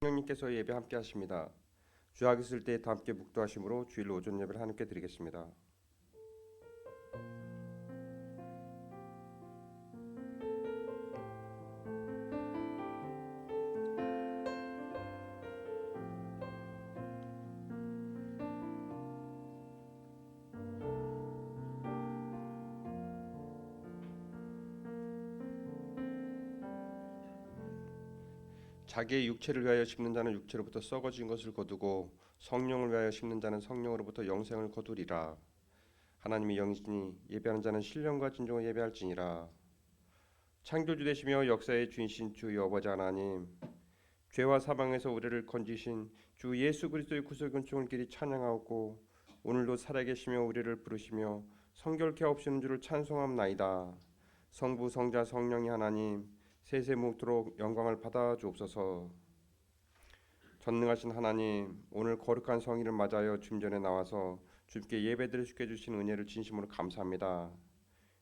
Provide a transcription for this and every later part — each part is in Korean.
성령님께서 예배 함께 하십니다. 주약 있을 때 다 함께 묵도하심으로 주일 오전 예배를 하나님께 드리겠습니다. 자기의 육체를 위하여 심는 자는 육체로부터 썩어진 것을 거두고 성령을 위하여 심는 자는 성령으로부터 영생을 거두리라. 하나님이 영이시니 예배하는 자는 신령과 진정으로 예배할지니라. 창조주 되시며 역사의 주이신 주 여호와 하나님, 죄와 사망에서 우리를 건지신 주 예수 그리스도의 구속 은총을 길이 찬양하고 오늘도 살아계시며 우리를 부르시며 성결케 하옵시는 주를 찬송함나이다. 성부 성자 성령이 하나님 세세 묵도록 영광을 받아 주옵소서. 전능하신 하나님, 오늘 거룩한 성일을 맞아여 주님 전에 나와서 주님께 예배드릴 수 있게 해주신 은혜를 진심으로 감사합니다.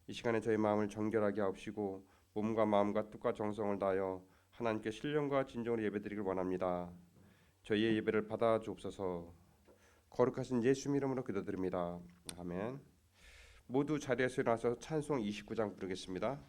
이 시간에 저희 마음을 정결하게 하옵시고 몸과 마음과 뜻과 정성을 다하여 하나님께 신령과 진정으로 예배드리길 원합니다. 저희의 예배를 받아 주옵소서. 거룩하신 예수 이름으로 기도드립니다. 아멘. 모두 자리에서 일어나서 찬송 29장 부르겠습니다.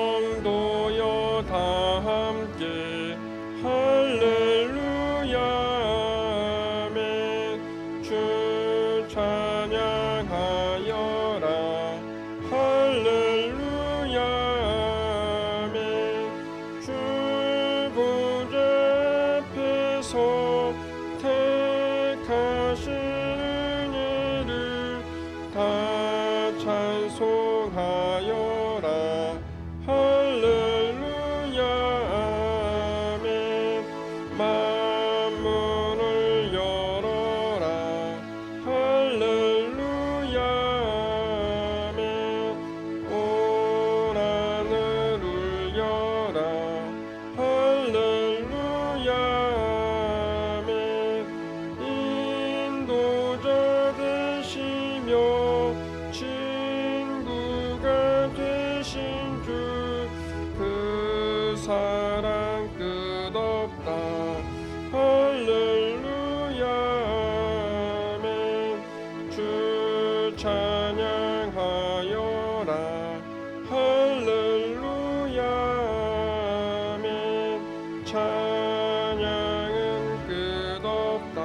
성도여 다 함께 할렐루야 아멘. 주 찬양하여라 할렐루야 아멘. 주 보좌 앞에서 택하신 은혜를 다 찬송하여라 할렐루야 아멘. 만문을 열어라 할렐루야 아멘. 온 하늘을 열라 할렐루야 아멘. 인도자 되시며 친구가 되신 주 그 사랑 끝없다 할렐루야 아멘. 주 찬양하여라 할렐루야 아멘. 찬양은 끝없다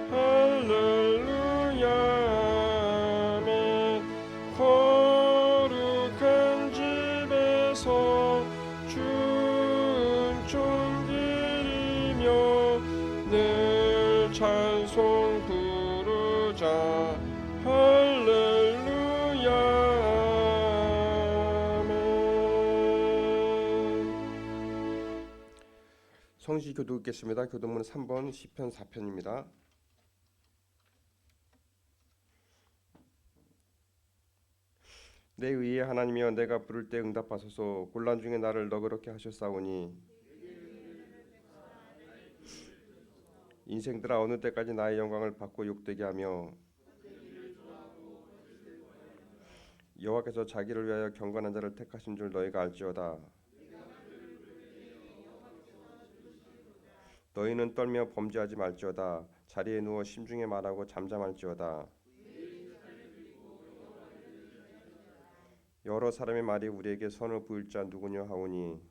할렐루야 아멘. 거룩한 집에서 주 은총 드리며 늘 찬송 부르자 할렐루야 아멘. 성시 교독 읽겠습니다. 교독문 3번 시편 4편입니다. 내 의의 하나님이여 내가 부를 때 응답하소서. 곤란 중에 나를 너그럽게 하셨사오니 인생들아 어느 때까지 나의 영광을 받고 욕되게 하며 여호와께서 자기를 위하여 경건한 자를 택하신 줄 너희가 알지어다. 너희는 떨며 범죄하지 말지어다. 자리에 누워 심중에 말하고 잠잠할지어다. 여러 사람의 말이 우리에게 선을 보일 자 누구냐 하오니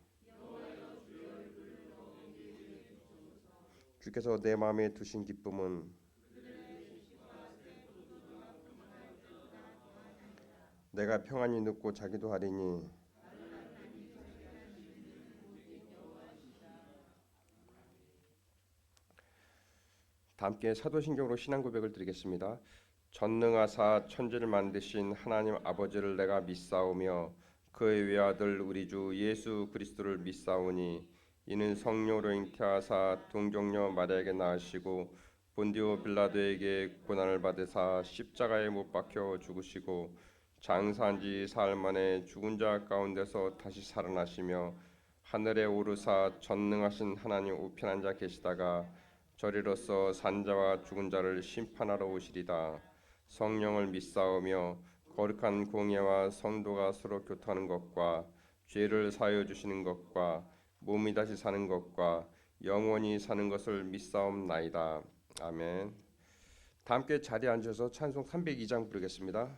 주께서 내 마음에 두신 기쁨은 내가 평안히 눕고 자기도 하리니 다 함께 사도신경으로 신앙 고백을 드리겠습니다. 전능하사 천지를 만드신 하나님 아버지를 내가 믿사오며 그의 외아들 우리 주 예수 그리스도를 믿사오니 이는 성령으로 잉태하사 동정녀 마리아에게 낳으시고 본디오 빌라도에게 고난을 받으사 십자가에 못 박혀 죽으시고 장사한 지 사흘 만에 죽은 자 가운데서 다시 살아나시며 하늘에 오르사 전능하신 하나님 우편한 자 계시다가 저리로서 산자와 죽은 자를 심판하러 오시리다. 성령을 믿사오며 거룩한 공예와 성도가 서로 교통하는 것과 죄를 사하여 주시는 것과 몸이 다시 사는 것과 영원히 사는 것을 믿사옵나이다. 아멘. 다 함께 자리에 앉아서 찬송 302장 부르겠습니다.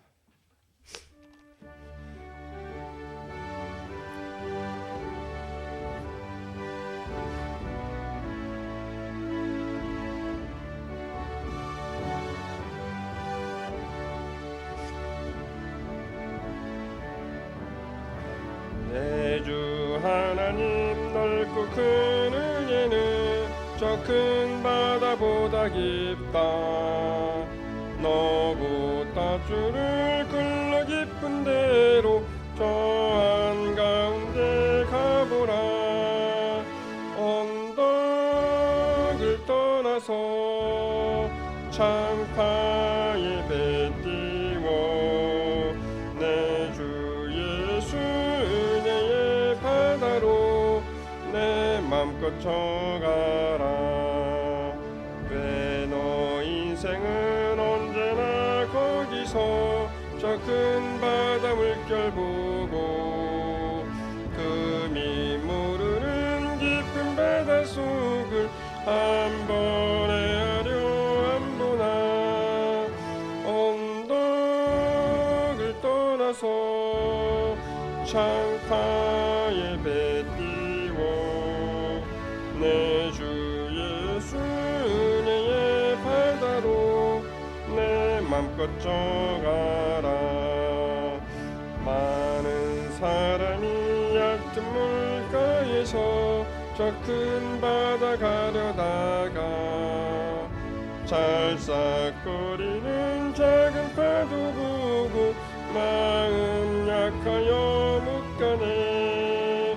내 주 하나님 넓고 큰 은혜는 저 큰 바다보다 깊다. 너보다 주를 끌러 깊은 대로 저 한가운데 가보라. 언덕을 떠나서 창파에 배 띄워 내 주 예수 은혜의 바다로 내 맘껏 쳐가라. 왜 너 인생은 언제나 거기서 저 큰 바다 물결 보고 금이 모르는 깊은 바다 속을 한 번에 하려 안 보나. 언덕을 떠나서 창파에 배 띄워 내 주 예수 은혜의 바다로 내 맘껏 져가라. 많은 사람이 얕은 물가에서 저 큰 바다 가려다가 찰싹거리는 작은 파도 보고 마음 약하여 못 가네.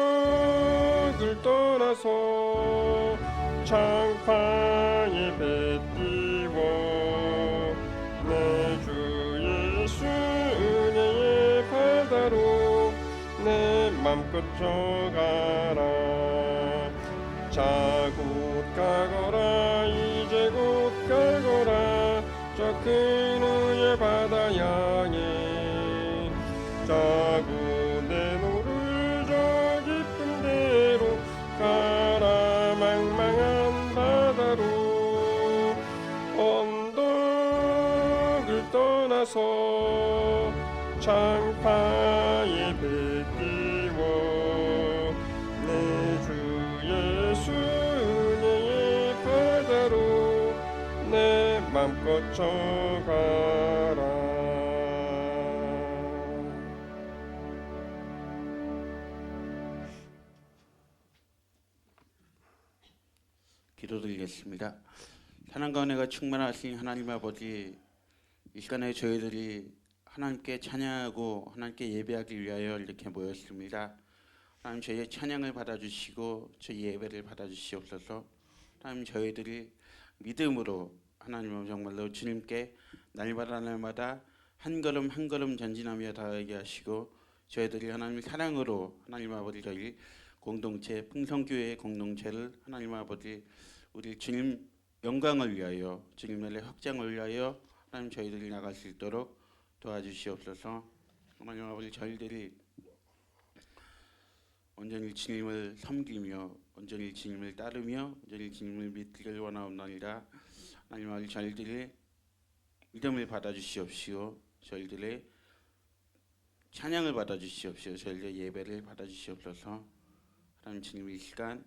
언덕을 떠나서 창파에 배 띄워 내 주 예수 은혜의 바다로 내 맘껏 져가라. 자 곧 가거라 이제 곧 가거라 저 큰 은혜의 바다 향해. 자고 내 노를 저 깊은 데로 가라. 망망한 바다로 언덕을 떠나서 창파에 배 띄워 내 주 예수 은혜의 바다로 내 맘껏 져가라. 기도드리겠습니다. 사랑과 은혜가 충만하신 하나님 아버지, 이 시간에 저희들이 하나님께 찬양하고 하나님께 예배하기 위하여 이렇게 모였습니다. 하나님 저희의 찬양을 받아주시고 저희 예배를 받아주시옵소서. 하나님 저희들이 믿음으로 하나님은 정말로 주님께 날마다 날마다 한 걸음 한 걸음 전진하며 다가가게 하시고 저희들이 하나님 사랑으로 하나님 아버지 저희 공동체 풍성교회의 공동체를 하나님 아버지 우리 주님 영광을 위하여 주님의 확장을 위하여 하나님 저희들이 나갈 수 있도록 도와주시옵소서. 하나님 아버지 저희들이 온전히 주님을 섬기며 온전히 주님을 따르며 온전히 주님을 믿기를 원하옵나이다. 하나님 아버지 저희들이 믿음을 받아주시옵시오. 저희들의 찬양을 받아주시옵시오. 저희들의 예배를 받아주시옵소서. 하나님 주님 이 시간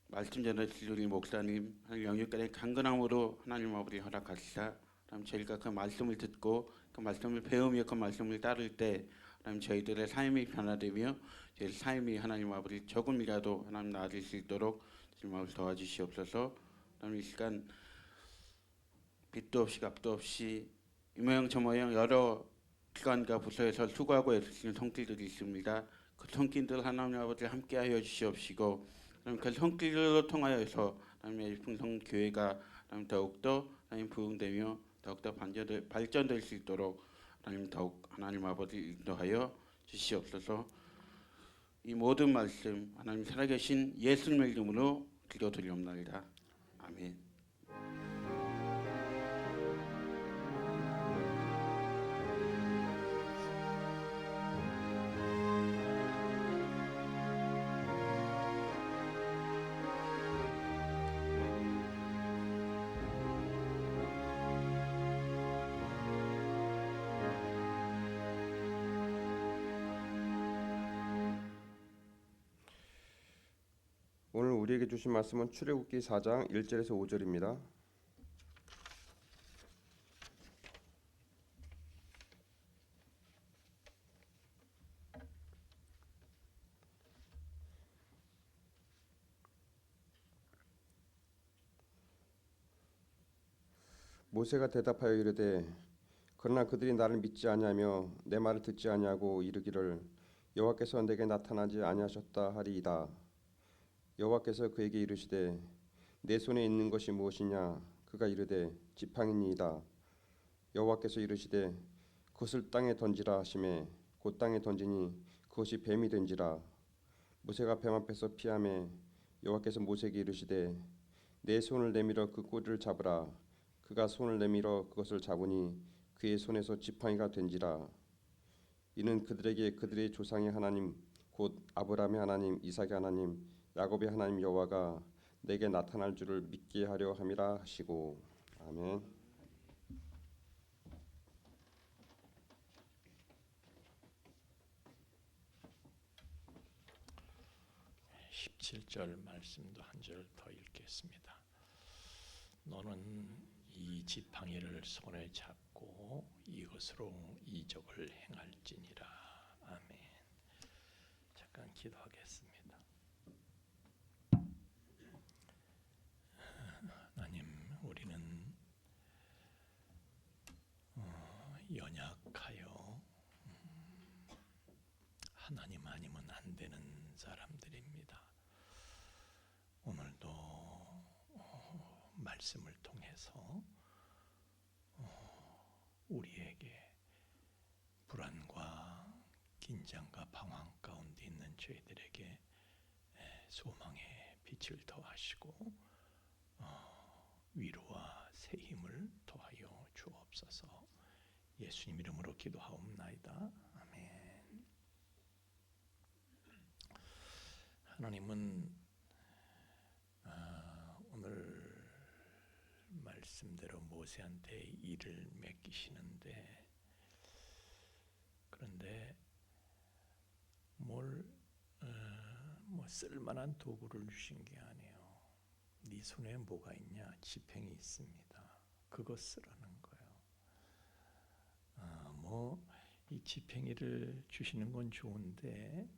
말씀 전하실 우리 목사님 하나님 영육간의 강건함으로 하나님 아버지 허락하시사 하나님 저희가 그 말씀을 듣고 그 말씀을 배우며 그 말씀을 따를 때 하나님 저희들의 삶이 변화되며 저희 삶이 하나님 아버지 조금이라도 하나님 나아질 수 있도록 주님 아버지 도와주시옵소서. 하나님 이 시간 빛도 없이 값도 없이 이 모양 저 모양 여러 기관과 부서에서 수고하고 애쓰시는 손길들이 있습니다. 그 손길들 하나님 아버지 함께하여 주시옵시고 하나님 그 손길들로 통하여서 하나님의 풍성교회가 하나님 더욱더 하나님 부흥되며 더욱더 발전될 수 있도록 하나님 더욱 하나님 아버지 인도하여 주시옵소서. 이 모든 말씀 하나님 살아계신 예수님의 이름으로 기도드리옵나이다. 아멘. 오늘 우리에게 주신 말씀은 출애굽기 4장 1절에서 5절입니다. 모세가 대답하여 이르되 그러나 그들이 나를 믿지 아니하며 내 말을 듣지 아니하고 이르기를 여호와께서 내게 나타나지 아니하셨다 하리이다. 여호와께서 그에게 이르시되 내 손에 있는 것이 무엇이냐? 그가 이르되 지팡이니이다. 여호와께서 이르시되 그것을 땅에 던지라 하시매 곧 땅에 던지니 그것이 뱀이 된지라. 모세가 뱀 앞에서 피하매 여호와께서 모세에게 이르시되 내 손을 내밀어 그 꼬리를 잡으라. 그가 손을 내밀어 그것을 잡으니 그의 손에서 지팡이가 된지라. 이는 그들에게 그들의 조상의 하나님 곧 아브라함의 하나님 이삭의 하나님 야곱의 하나님 여호와가 내게 나타날 줄을 믿게 하려 함이라 하시고. 아멘. 17절 말씀도 한 절 더 읽겠습니다. 너는 이 지팡이를 손에 잡고 이것으로 이적을 행할지니라. 아멘. 잠깐 기도하겠습니다. 하나님, 우리는 연약하여 하나님 아니면 안 되는 사람들입니다. 오늘도 말씀을 통해서 우리에게 불안과 긴장과 방황 가운데 있는 저희들에게 소망의 빛을 더하시고 위로와 새 힘을 더하여 주옵소서. 예수님 이름으로 기도하옵나이다. 아멘. 하나님은 오늘 말씀대로 모세한테 일을 맡기시는데, 그런데 뭘 뭐 쓸만한 도구를 주신 게 아니에요. 네 손에 뭐가 있냐? 지팡이 있습니다. 그거 쓰라는 거예요. 뭐 이 지팡이를 주시는 건 좋은데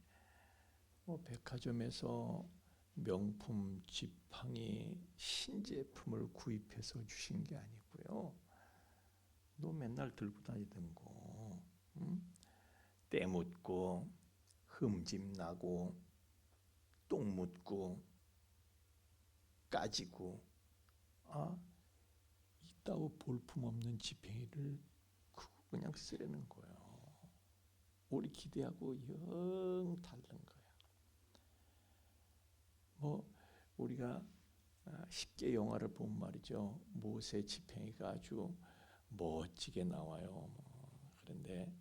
뭐 백화점에서 명품 지팡이 신제품을 구입해서 주신 게 아니고요. 너 맨날 들고 다니던 거, 때 묻고 흠집 나고 똥 묻고 까지고 이따고 볼품 없는 지팡이를 그냥 쓰려는 거예요. 우리 기대하고 영 다른 거예요. 뭐 우리가 쉽게 영화를 보면 말이죠. 모세 지팡이가 아주 멋지게 나와요. 그런데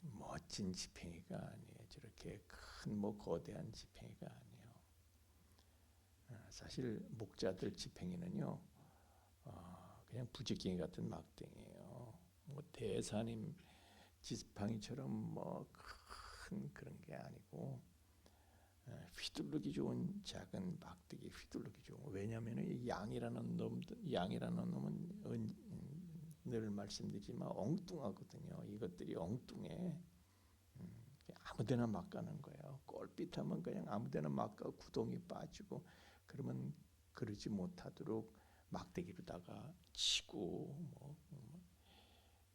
멋진 지팡이가 아니에요. 저렇게 큰 뭐 거대한 지팡이가 아니에요. 사실 목자들 지팡이는요, 그냥 부지깽이 같은 막대기예요. 뭐 대사님 지팡이처럼 뭐 큰 그런 게 아니고 휘두르기 좋은 작은 막대기, 휘두르기 좋은. 왜냐하면 양이라는 놈은 늘 말씀드리지만 엉뚱하거든요. 이것들이 엉뚱해. 아무데나 막 가는 거예요. 꼴빛하면 그냥 아무데나 막 가고 구덩이 빠지고, 그러면 그러지 못하도록 막대기로다가 치고 뭐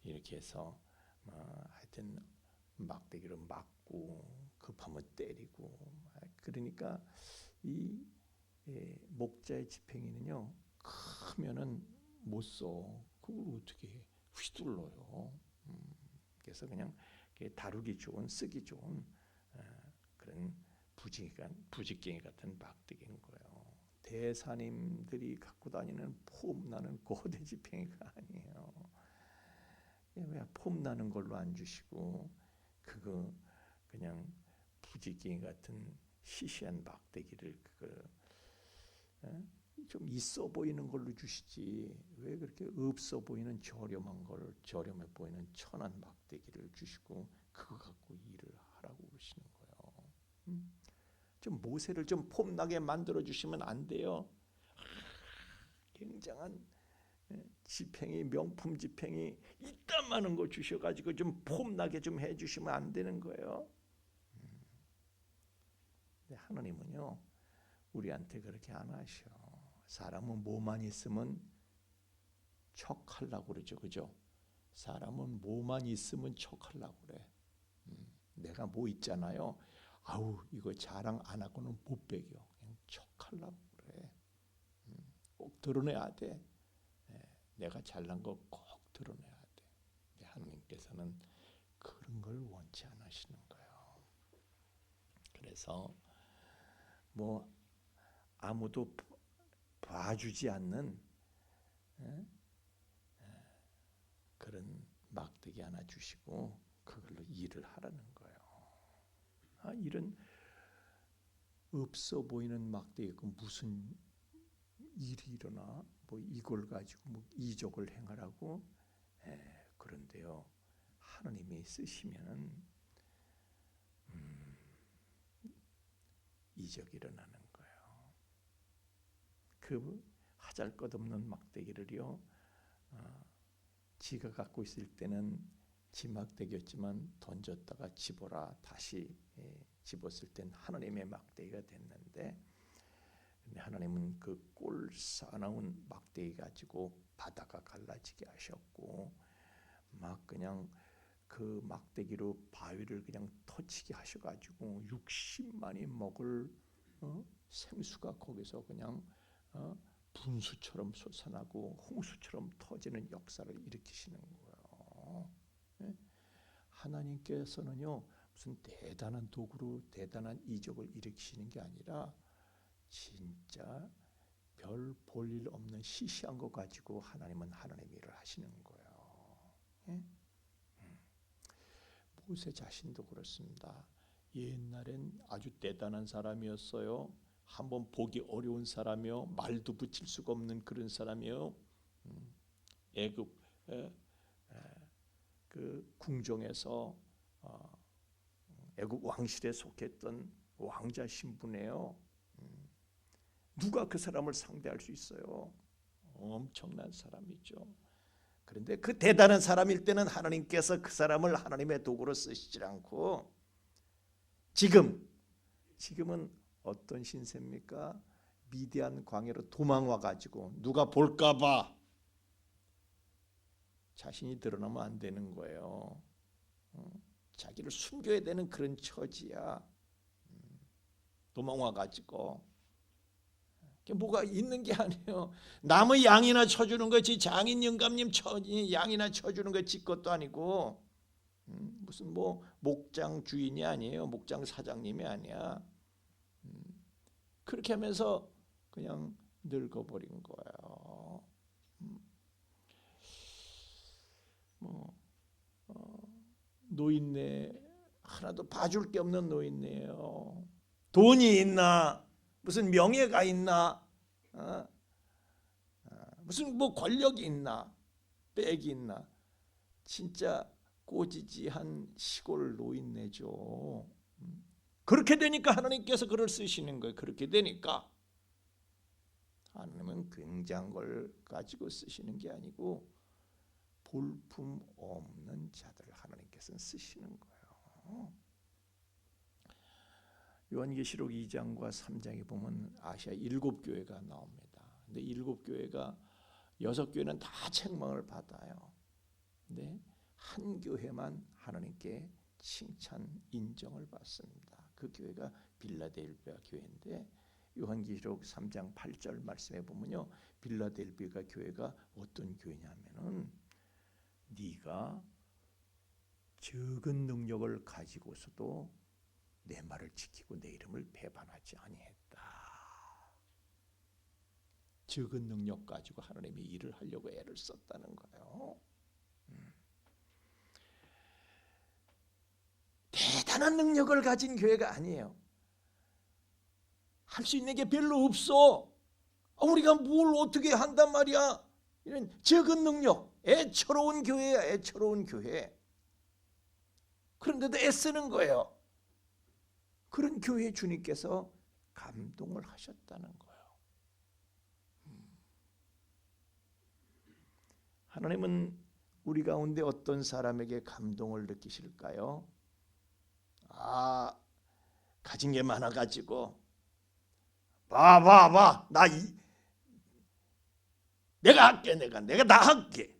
이렇게 해서 하여튼 막대기로 막고 급하면 때리고. 그러니까 이 목자의 지팡이는요, 크면은 못 써. 그걸 어떻게 해? 휘둘러요. 그래서 그냥 다루기 좋은, 쓰기 좋은 그런 부지깽이 같은 막대기인 거예요. 대사님들이 갖고 다니는 폼나는 고대 지팽이가 아니에요. 왜 폼나는 걸로 안 주시고 그거 그냥 부지깽이 같은 시시한 막대기를 좀 있어 보이는 걸로 주시지 왜 그렇게 없어 보이는 저렴해 보이는 천한 막대기를 주시고 그거 갖고 일을 하라고 그러시는 거예요. 좀 모세를 좀 폼나게 만들어 주시면 안 돼요? 굉장한 지팽이, 명품 지팽이 이딴 많은 거 주셔가지고 좀 폼나게 좀 해주시면 안 되는 거예요. 근데 하나님은요 우리한테 그렇게 안 하셔. 사람은 뭐만 있으면 척하려고 그러죠, 그죠? 사람은 뭐만 있으면 척하려고 그래. 내가 뭐 있잖아요. 아우 이거 자랑 안 하고는 못 배겨. 그냥 척하려고 그래. 꼭 드러내야 돼. 내가 잘난 거 꼭 드러내야 돼. 근데 하나님께서는 그런 걸 원치 않으시는 거예요. 그래서 뭐 아무도 봐주지 않는 그런 막대기 하나 주시고 그걸로 일을 하라는 거예요. 이런 없어 보이는 막대기가 무슨 일이 일어나? 뭐 이걸 가지고 뭐 이적을 행하라고? 그런데요 하나님이 쓰시면은 이적이 일어나는 거예요. 그 하잘것없는 막대기를요 지가 갖고 있을 때는 지 막대기였지만 던졌다가 집어라 다시 집었을 땐 하나님의 막대기가 됐는데 하나님은 그 꼴 사나운 막대기 가지고 바다가 갈라지게 하셨고 막 그냥 그 막대기로 바위를 그냥 터치게 하셔가지고 60만이 먹을 생수가 거기서 그냥 분수처럼 솟아나고 홍수처럼 터지는 역사를 일으키시는 거예요. 하나님께서는요 무슨 대단한 도구로 대단한 이적을 일으키시는 게 아니라 진짜 별 볼 일 없는 시시한 거 가지고 하나님은 하나님 일을 하시는 거예요. 모세 자신도 그렇습니다. 옛날엔 아주 대단한 사람이었어요. 한번 보기 어려운 사람이요, 말도 붙일 수가 없는 그런 사람이요. 애굽 그 궁정에서 애굽 왕실에 속했던 왕자 신분이에요. 누가 그 사람을 상대할 수 있어요? 엄청난 사람이죠. 그런데 그 대단한 사람일 때는 하나님께서 그 사람을 하나님의 도구로 쓰시지 않고 지금은 어떤 신세입니까? 미디안 광야로 도망와 가지고 누가 볼까 봐 자신이 드러나면 안 되는 거예요. 자기를 숨겨야 되는 그런 처지야. 도망와 가지고 뭐가 있는 게 아니에요. 남의 양이나 쳐주는 거지 장인 영감님 양이나 쳐주는 거 지 것도 아니고 무슨 뭐 목장 주인이 아니에요. 목장 사장님이 아니야. 그렇게 하면서 그냥 늙어버린 거예요. 노인네 하나도 봐줄 게 없는 노인네요. 돈이 있나? 무슨 명예가 있나? 무슨 뭐 권력이 있나? 빽이 있나? 진짜 꼬지지한 시골 노인네죠. 그렇게 되니까 하나님께서 그를 쓰시는 거예요. 그렇게 되니까 하나님은 굉장한 걸 가지고 쓰시는 게 아니고 볼품 없는 자들을 하나님께서는 쓰시는 거예요. 요한계시록 2장과 3장에 보면 아시아 7교회가 나옵니다. 근데 7교회가 6교회는 다 책망을 받아요. 근데 한 교회만 하나님께 칭찬 인정을 받습니다. 그 교회가 빌라델비아 교회인데 요한계시록 3장 8절 말씀에 보면요. 빌라델비아 교회가 어떤 교회냐면은 네가 적은 능력을 가지고서도 내 말을 지키고 내 이름을 배반하지 아니했다. 적은 능력 가지고 하나님이 일을 하려고 애를 썼다는 거예요. 대단한 능력을 가진 교회가 아니에요. 할 수 있는 게 별로 없어. 우리가 뭘 어떻게 한단 말이야. 이런 적은 능력, 애처로운 교회야. 애처로운 교회. 그런데도 애쓰는 거예요. 그런 교회 주님께서 감동을 하셨다는 거예요. 하나님은 우리 가운데 어떤 사람에게 감동을 느끼실까요? 가진 게 많아가지고 봐, 내가 할게, 내가 다 할게.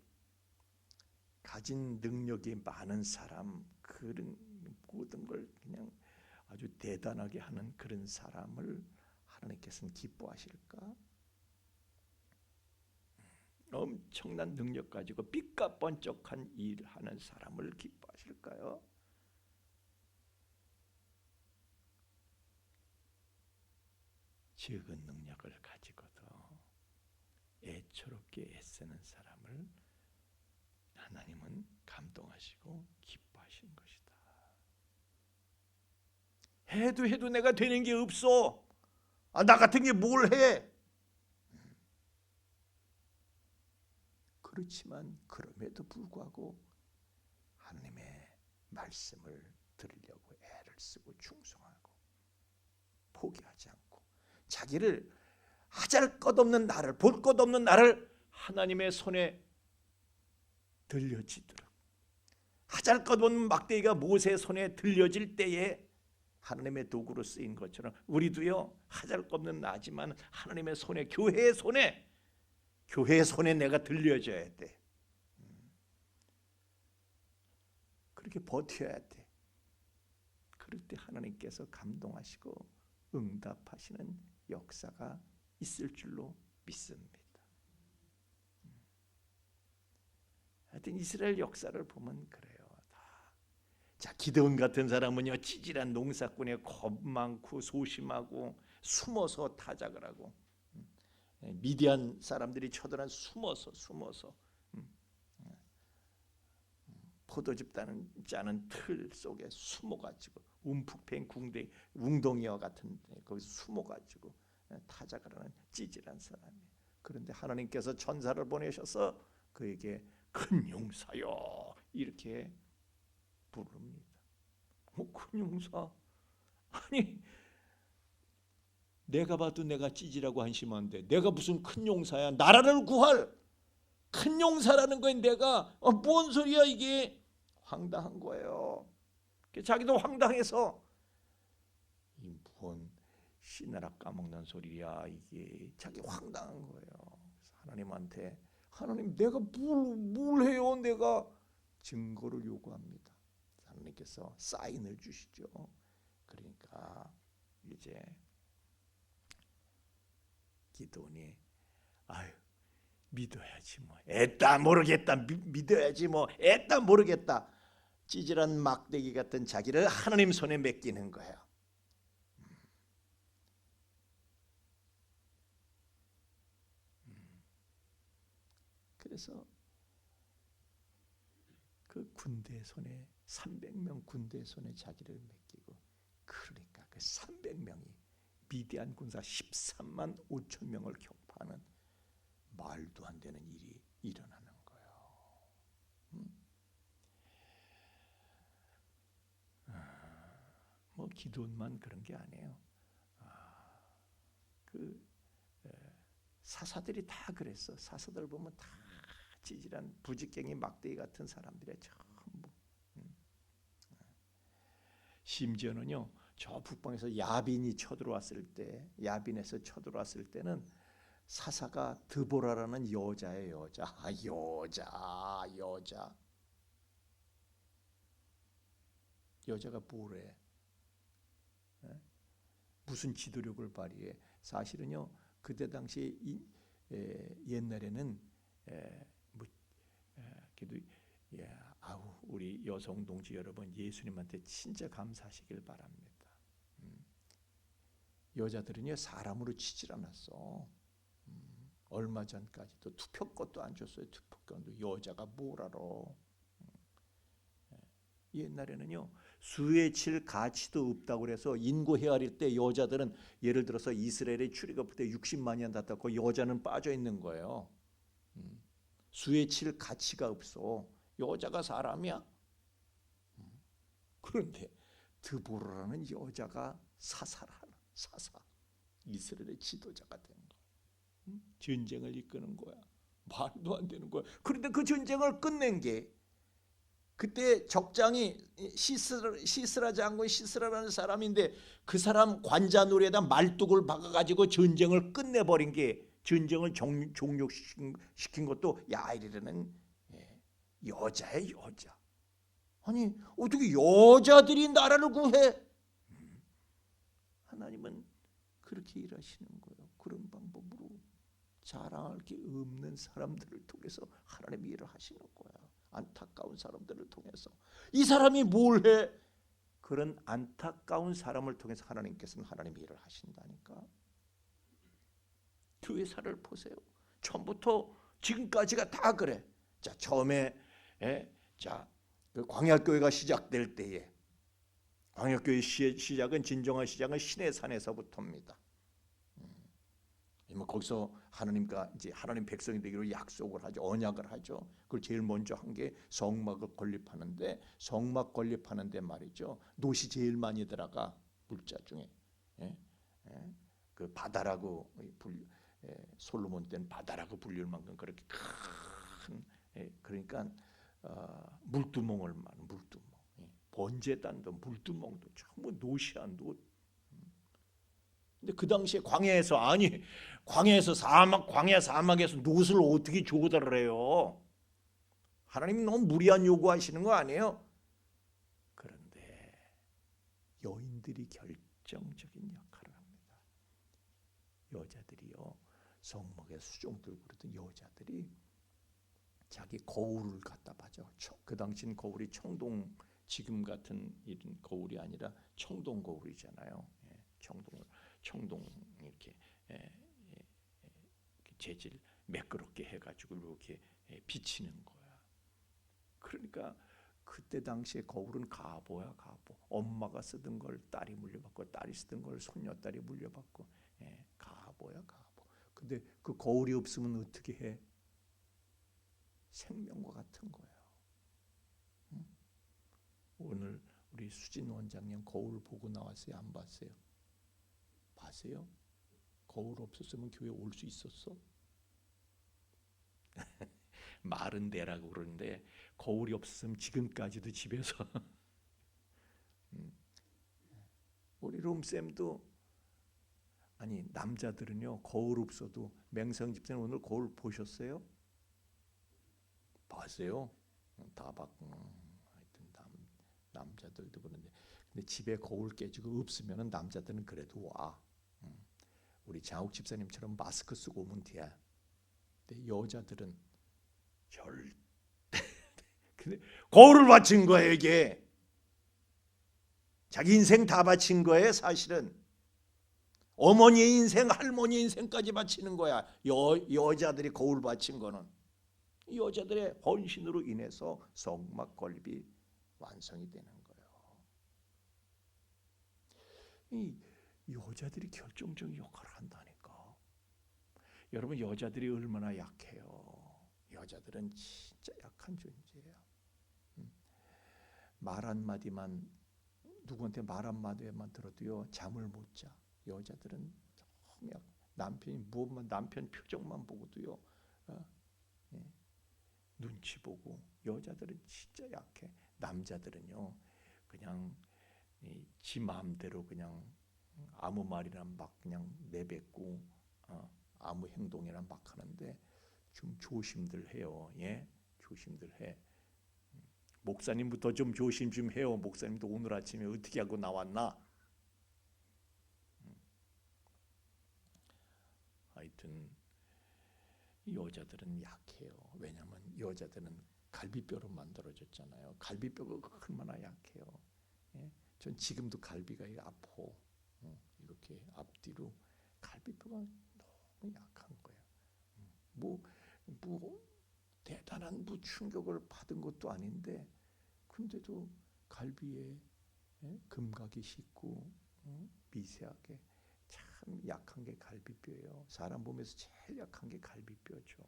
가진 능력이 많은 사람, 그런 모든 걸 그냥 아주 대단하게 하는 그런 사람을 하나님께서는 기뻐하실까? 엄청난 능력 가지고 삐까번쩍한 일을 하는 사람을 기뻐하실까요? 적은 능력을 가지고도 애처롭게 애쓰는 사람을 하나님은 감동하시고 기뻐하시는 것이다. 해도 내가 되는 게 없어. 나 같은 게 뭘 해? 그렇지만 그럼에도 불구하고 하나님의 말씀을 들으려고 애를 쓰고 충성하고 포기하지 않고 자기를 하잘것없는 나를, 볼 것 없는 나를 하나님의 손에 들려지도록, 하잘것없는 막대기가 모세의 손에 들려질 때에 하나님의 도구로 쓰인 것처럼 우리도요, 하잘것없는 나지만 하나님의 손에, 교회의 손에 내가 들려져야 돼. 그렇게 버텨야 돼. 그럴 때 하나님께서 감동하시고 응답하시는 역사가 있을 줄로 믿습니다. 하여튼 이스라엘 역사를 보면 그래요. 자, 기드온 같은 사람은요, 찌질한 농사꾼에 겁 많고 소심하고 숨어서 타작을 하고, 미디안 사람들이 쳐들어간 숨어서 포도즙 짜는 틀 속에 숨어가지고 움푹 팬 웅덩이와 같은 데 거기서 숨어가지고 타작을 하는 찌질한 사람이에요. 그런데 하나님께서 천사를 보내셔서 그에게 큰 용사여 이렇게 부릅니다. 큰 용사? 아니, 내가 봐도 내가 찌질하고 한심한데 내가 무슨 큰 용사야? 나라를 구할 큰 용사라는 거에 내가 뭔 소리야 이게? 황당한 거예요. 자기도 황당해서 뭔 씨나라 까먹는 소리야 이게, 자기 황당한 거예요. 하나님한테 하나님 내가 뭘 해요? 내가 증거를 요구합니다. 하나님께서 사인을 주시죠. 그러니까 이제 기드온이 믿어야지 뭐, 애따 모르겠다, 믿어야지 뭐, 애따 모르겠다, 찌질한 막대기 같은 자기를 하나님 손에 맡기는 거예요. 그래서 그 군대 손에 300명 군대 손에 자기를 맡기고, 그러니까 그 300명이 미디안 군사 13만 5천 명을 격파하는 말도 안 되는 일이 일어나는 거예요. 뭐 기드온만 그런 게 아니에요. 사사들이 다 그랬어. 사사들 보면 다 찌질한 부직갱이 막대기 같은 사람들의 전부. 심지어는요, 저 북방에서 야빈이 쳐들어왔을 때, 야빈에서 쳐들어왔을 때는 사사가 드보라라는 여자예요. 여자가 뭐래? 무슨 지도력을 발휘해? 사실은요, 그때 당시 옛날에는 그래도 예, 우리 여성 동지 여러분, 예수님한테 진짜 감사하시길 바랍니다. 여자들은요 사람으로 치질 않았어. 얼마 전까지도 투표권도 안 줬어요. 투표권도. 여자가 뭘 알아. 옛날에는요 수에 칠 가치도 없다고 그래서 인구 헤아릴 때 여자들은 예를 들어서 이스라엘에 출애굽할 때 60만이 한다고 여자는 빠져 있는 거예요. 수에 칠 가치가 없어. 여자가 사람이야? 그런데 드보라라는 여자가 사사 이스라엘의 지도자가 된 거야. 전쟁을 이끄는 거야. 말도 안 되는 거야. 그런데 그 전쟁을 끝낸 게 그때 적장이 시스라 장군, 시스라라는 사람인데 그 사람 관자놀이에다 말뚝을 박아가지고 전쟁을 끝내버린 게, 전쟁을 종료시킨 것도 야일이라는 여자의 여자. 아니 어떻게 여자들이 나라를 구해? 하나님은 그렇게 일하시는 거예요. 그런 방법으로 자랑할 게 없는 사람들을 통해서 하나님이 일을 하시는 거야. 안타까운 사람들을 통해서. 이 사람이 뭘 해? 그런 안타까운 사람을 통해서 하나님께서는 하나님의 일을 하신다니까. 교회사를 보세요. 처음부터 지금까지가 다 그래. 자, 처음에 그 광야교회가 시작될 때에, 광야교회 시작은, 진정한 시작은 시내산에서부터입니다. 거기서 하나님과 이제 하나님 백성이 되기로 약속을 하죠. 언약을 하죠. 그걸 제일 먼저 한 게 성막을 건립하는데, 성막 건립하는데 말이죠. 노시 제일 많이 들어가, 물자 중에. 그 바다라고 솔로몬 때는 바다라고 불릴 만큼 그렇게 큰, 그러니까 물두멍을 만 물두멍. 번제단도 물두멍도 전부 노시한 노. 근데 그 당시에 광야에서 광야 사막에서 노을 어떻게 조달해요? 하나님이 너무 무리한 요구하시는 거 아니에요? 그런데 여인들이 결정적인 역할을 합니다. 여자들이요, 성막에 수종 들고 그러던 여자들이 자기 거울을 갖다 봐죠. 그 당시는 거울이 청동, 지금 같은 이런 거울이 아니라 청동 거울이잖아요. 청동 이렇게 재질 매끄럽게 해가지고 이렇게 비치는 거야. 그러니까 그때 당시에 거울은 가보야 가보. 엄마가 쓰던 걸 딸이 물려받고, 딸이 쓰던 걸 손녀딸이 물려받고, 가보야 가보. 근데 그 거울이 없으면 어떻게 해? 생명과 같은 거예요. 오늘 우리 수진 원장님 거울 보고 나왔어요? 안 봤어요? 봤어요? 거울 없었으면 교회 올 수 있었어? 말은 되라고 그러는데 거울이 없었으면 지금까지도 집에서 우리 롬쌤도, 아니 남자들은요 거울 없어도, 맹성 집사님 오늘 거울 보셨어요? 봤어요? 다 봤구나. 하여튼 남자들도 보는데, 근데 집에 거울 깨지고 없으면은 남자들은 그래도 와. 우리 장욱 집사님처럼 마스크 쓰고 오면 돼. 근데 여자들은 절대. 근데 거울을 바친 거예요. 이게 자기 인생 다 바친 거예요. 사실은 어머니의 인생, 할머니의 인생까지 바치는 거야. 여자들이 거울 바친 거는 여자들의 헌신으로 인해서 성막 건립이 완성이 되는 거예요. 이 여자들이 결정적인 역할을 한다니까. 여러분, 여자들이 얼마나 약해요. 여자들은 진짜 약한 존재예요. 말 한마디만, 누구한테 말 한마디만 들어도요 잠을 못 자. 여자들은 너무 약. 남편이 무엇만, 남편 표정만 보고도요 눈치 보고. 여자들은 진짜 약해. 남자들은요 그냥 지 마음대로 그냥 아무 말이나 막 그냥 내뱉고 아무 행동이나 막 하는데 좀 조심들 해요. 예, 조심들 해. 목사님부터 좀 조심 좀 해요. 목사님도 오늘 아침에 어떻게 하고 나왔나? 하여튼 여자들은 약해요. 왜냐하면 여자들은 갈비뼈로 만들어졌잖아요. 갈비뼈가 얼마나 약해요. 예? 전 지금도 갈비가 아파. 이렇게 앞뒤로 갈비뼈가 너무 약한 거예요. 뭐 대단한 충격을 받은 것도 아닌데, 근데도 갈비에 금각이 씻고 미세하게 참 약한 게 갈비뼈예요. 사람 몸에서 제일 약한 게 갈비뼈죠.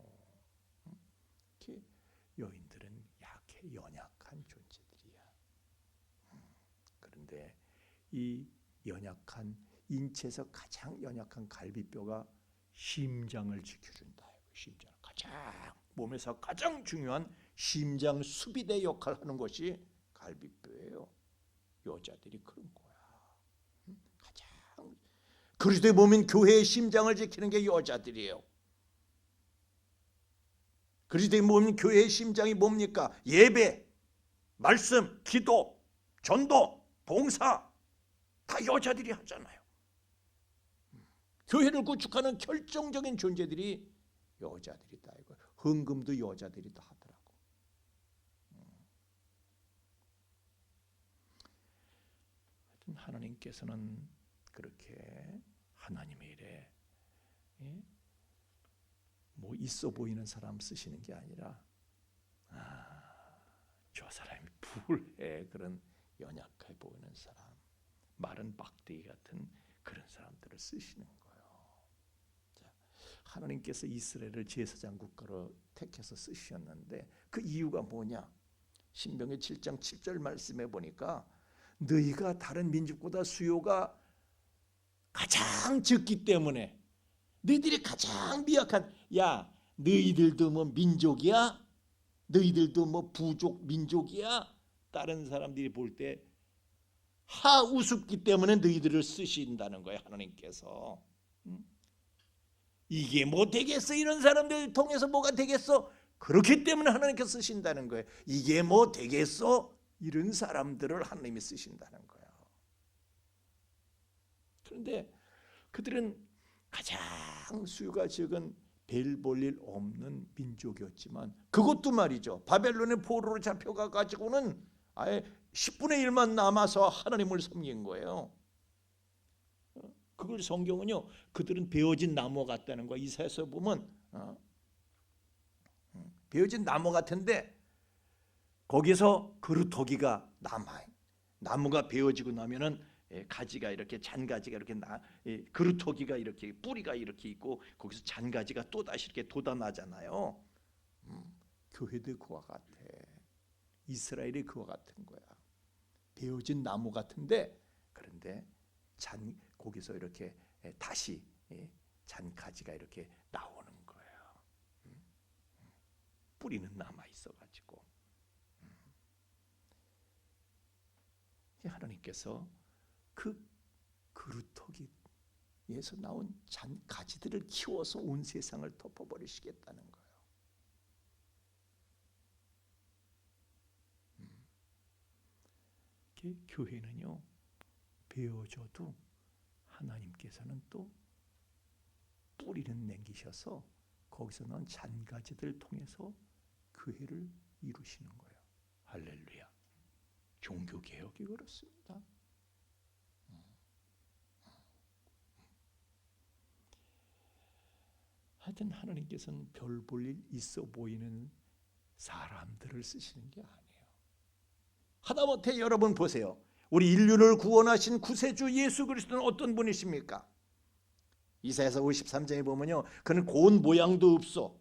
이렇게 여인들은 약해, 연약한 존재들이야. 그런데 이 연약한 인체에서 가장 연약한 갈비뼈가 심장을 지켜준다. 심장, 몸에서 가장 중요한 심장 수비대 역할을 하는 것이 갈비뼈예요. 여자들이 그런 거야. 가장 그리스도의 몸인 교회의 심장을 지키는 게 여자들이에요. 그리스도의 몸인 교회의 심장이 뭡니까? 예배, 말씀, 기도, 전도, 봉사 다 여자들이 하잖아요. 교회를 구축하는 결정적인 존재들이 여자들이다. 이거 헌금도 여자들이 다 하더라고. 하여튼 하나님께서는 그렇게 하나님의 일에 뭐 있어 보이는 사람 쓰시는 게 아니라 저 사람이 불해 그런 연약해 보이는 사람, 마른 막대기 같은 그런 사람들을 쓰시는 거예요. 하나님께서 이스라엘을 제사장 국가로 택해서 쓰셨는데 그 이유가 뭐냐? 신명기 7장 7절 말씀해 보니까 너희가 다른 민족보다 수요가 가장 적기 때문에, 너희들이 가장 미약한, 야 너희들도 뭐 민족이야? 너희들도 뭐 부족 민족이야? 다른 사람들이 볼 때 하우습기 때문에 너희들을 쓰신다는 거예요. 하나님께서. 이게 뭐 되겠어? 이런 사람들 통해서 뭐가 되겠어? 그렇기 때문에 하나님께서 쓰신다는 거예요. 이게 뭐 되겠어? 이런 사람들을 하나님이 쓰신다는 거예요. 그런데 그들은 가장 수요가 적은 별 볼 일 없는 민족이었지만, 그것도 말이죠, 바벨론의 포로로 잡혀가 가지고는 아예 10분의 1만 남아서 하나님을 섬긴 거예요. 그걸 성경은요, 그들은 베어진 나무 같다는 거야. 이사야서 보면 베어진 나무 같은데 거기서 그루터기가 남아. 나무가 베어지고 나면은 가지가 이렇게, 잔가지가 이렇게 그루터기가 이렇게, 뿌리가 이렇게 있고 거기서 잔가지가 또 다시 이렇게 돋아나잖아요. 교회도 그와 같아. 이스라엘이 그와 같은 거야. 베어진 나무 같은데, 그런데 거기서 이렇게 다시 잔가지가 이렇게 나오는 거예요. 뿌리는 남아 있어가지고. 하나님께서 그 그루터기에서 나온 잔가지들을 키워서 온 세상을 덮어버리시겠다는 거예요. 교회는요, 베어져도 하나님께서는 또 뿌리는 남기셔서 거기서 난 잔가지들을 통해서 교회를 이루시는 거예요. 할렐루야. 종교개혁이 그렇습니다. 하여튼 하나님께서는 별 볼 일 있어 보이는 사람들을 쓰시는 게 아니에요. 하다못해 여러분 보세요. 우리 인류를 구원하신 구세주 예수 그리스도는 어떤 분이십니까? 이사야서 53장에 보면요, 그는 고운 모양도 없어,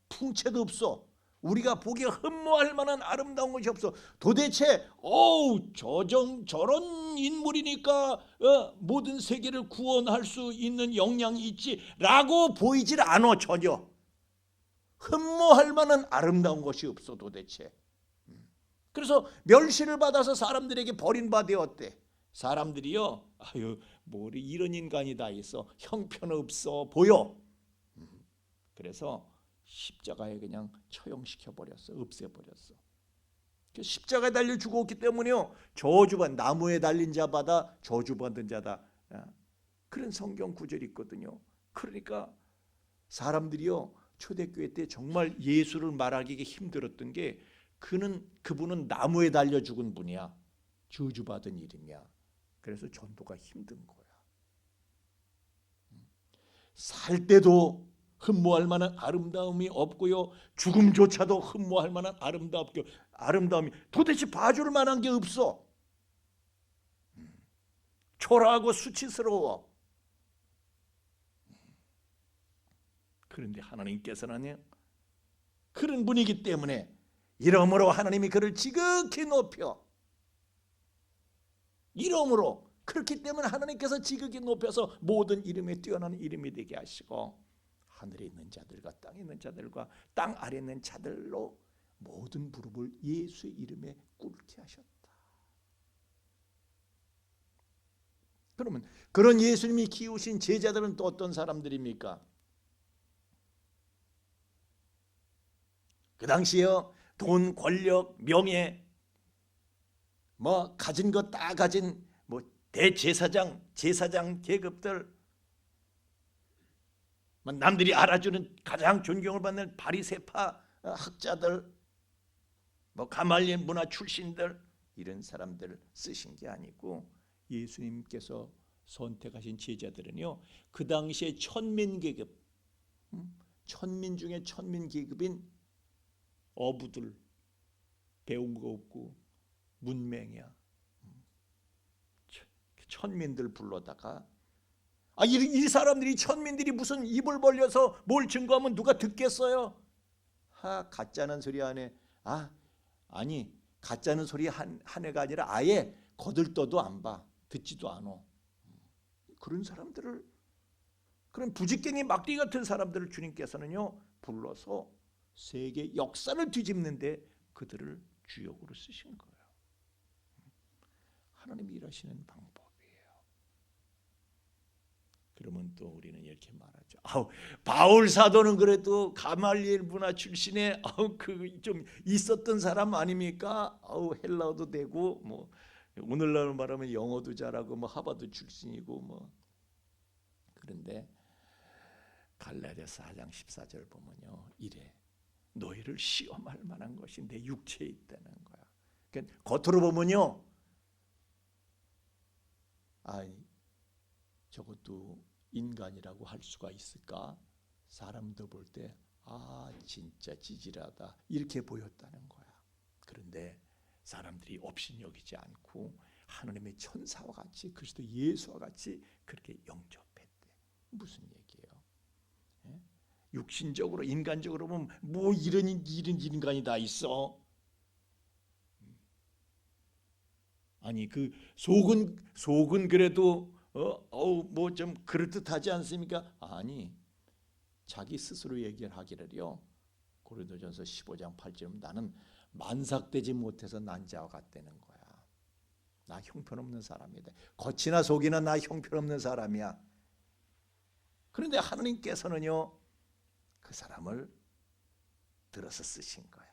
풍채도 없어, 우리가 보기에 흠모할 만한 아름다운 것이 없어. 도대체 저런 인물이니까 모든 세계를 구원할 수 있는 역량이 있지라고 보이질 않아. 전혀 흠모할 만한 아름다운 것이 없어 도대체. 그래서 멸시를 받아서 사람들에게 버림받았대. 사람들이요, 뭐 이런 인간이 다 있어, 형편없어 보여. 그래서 십자가에 그냥 처형시켜 버렸어, 없애버렸어. 십자가에 달려 죽었기 때문에요, 저주받은, 나무에 달린 자마다 저주받은 자다, 그런 성경 구절이 있거든요. 그러니까 사람들이요, 초대교회 때 정말 예수를 말하기 힘들었던 게 그분은 나무에 달려 죽은 분이야. 저주받은 이름이야. 그래서 전도가 힘든 거야. 살 때도 흠모할 만한 아름다움이 없고요. 죽음조차도 흠모할 만한 아름다움이 도대체 봐줄 만한 게 없어. 초라하고 수치스러워. 그런데 하나님께서는 그런 분이기 때문에 이러므로 하나님이 그를 지극히 높여, 이러므로 그렇기 때문에 하나님께서 지극히 높여서 모든 이름에 뛰어난 이름이 되게 하시고 하늘에 있는 자들과 땅에 있는 자들과 땅 아래에 있는 자들로 모든 무릎을 예수의 이름에 꿇게 하셨다. 그러면 그런 예수님이 키우신 제자들은 또 어떤 사람들입니까? 그 당시에요, 돈, 권력, 명예, 뭐 가진 것 다 가진 뭐 대제사장, 제사장 계급들, 남들이 알아주는 가장 존경을 받는 바리새파 학자들, 뭐 가말리엘 문화 출신들, 이런 사람들 쓰신 게 아니고 예수님께서 선택하신 제자들은요, 그 당시에 천민 계급, 천민 중에 천민 계급인 어부들, 배운 거 없고 문맹이야. 천민들 불러다가 이 사람들이, 천민들이 무슨 입을 벌려서 뭘 증거하면 누가 듣겠어요? 가짜는 소리 하네. 아니 가짜는 소리 한 해가 아니라 아예 거들떠도 안 봐. 듣지도 않아. 그런 사람들을, 그런 부직갱이 막대기 같은 사람들을 주님께서는요 불러서 세계 역사를 뒤집는데 그들을 주역으로 쓰신 거예요. 하나님이 일하시는 방법이에요. 그러면 또 우리는 이렇게 말하죠. 바울 사도는 그래도 가말리엘 문화 출신의 그 좀 있었던 사람 아닙니까? 헬라어도 되고 뭐 오늘날 말하면 영어도 잘하고 뭐 하버드 출신이고 뭐. 그런데 갈라디아서 4장 14절 보면요, 이래 너희를 시험할 만한 것이 내 육체에 있다는 거야. 그러니까 겉으로 보면요, 저것도 인간이라고 할 수가 있을까? 사람도 볼 때 진짜 지질하다 이렇게 보였다는 거야. 그런데 사람들이 업신여기지 않고 하나님의 천사와 같이, 그리스도 예수와 같이 그렇게 영접했대. 무슨 얘기예요? 육신적으로, 인간적으로 보면 뭐 이런 인간이 다 있어? 아니 그 속은 그래도 뭐 좀 그럴듯하지 않습니까? 아니, 자기 스스로 얘기하기를요, 고린도전서 15장 8절, 나는 만삭되지 못해서 난 자와 같다는 거야. 나 형편없는 사람이다. 겉이나 속이나 나 형편없는 사람이야. 그런데 하나님께서는요 그 사람을 들어서 쓰신 거야.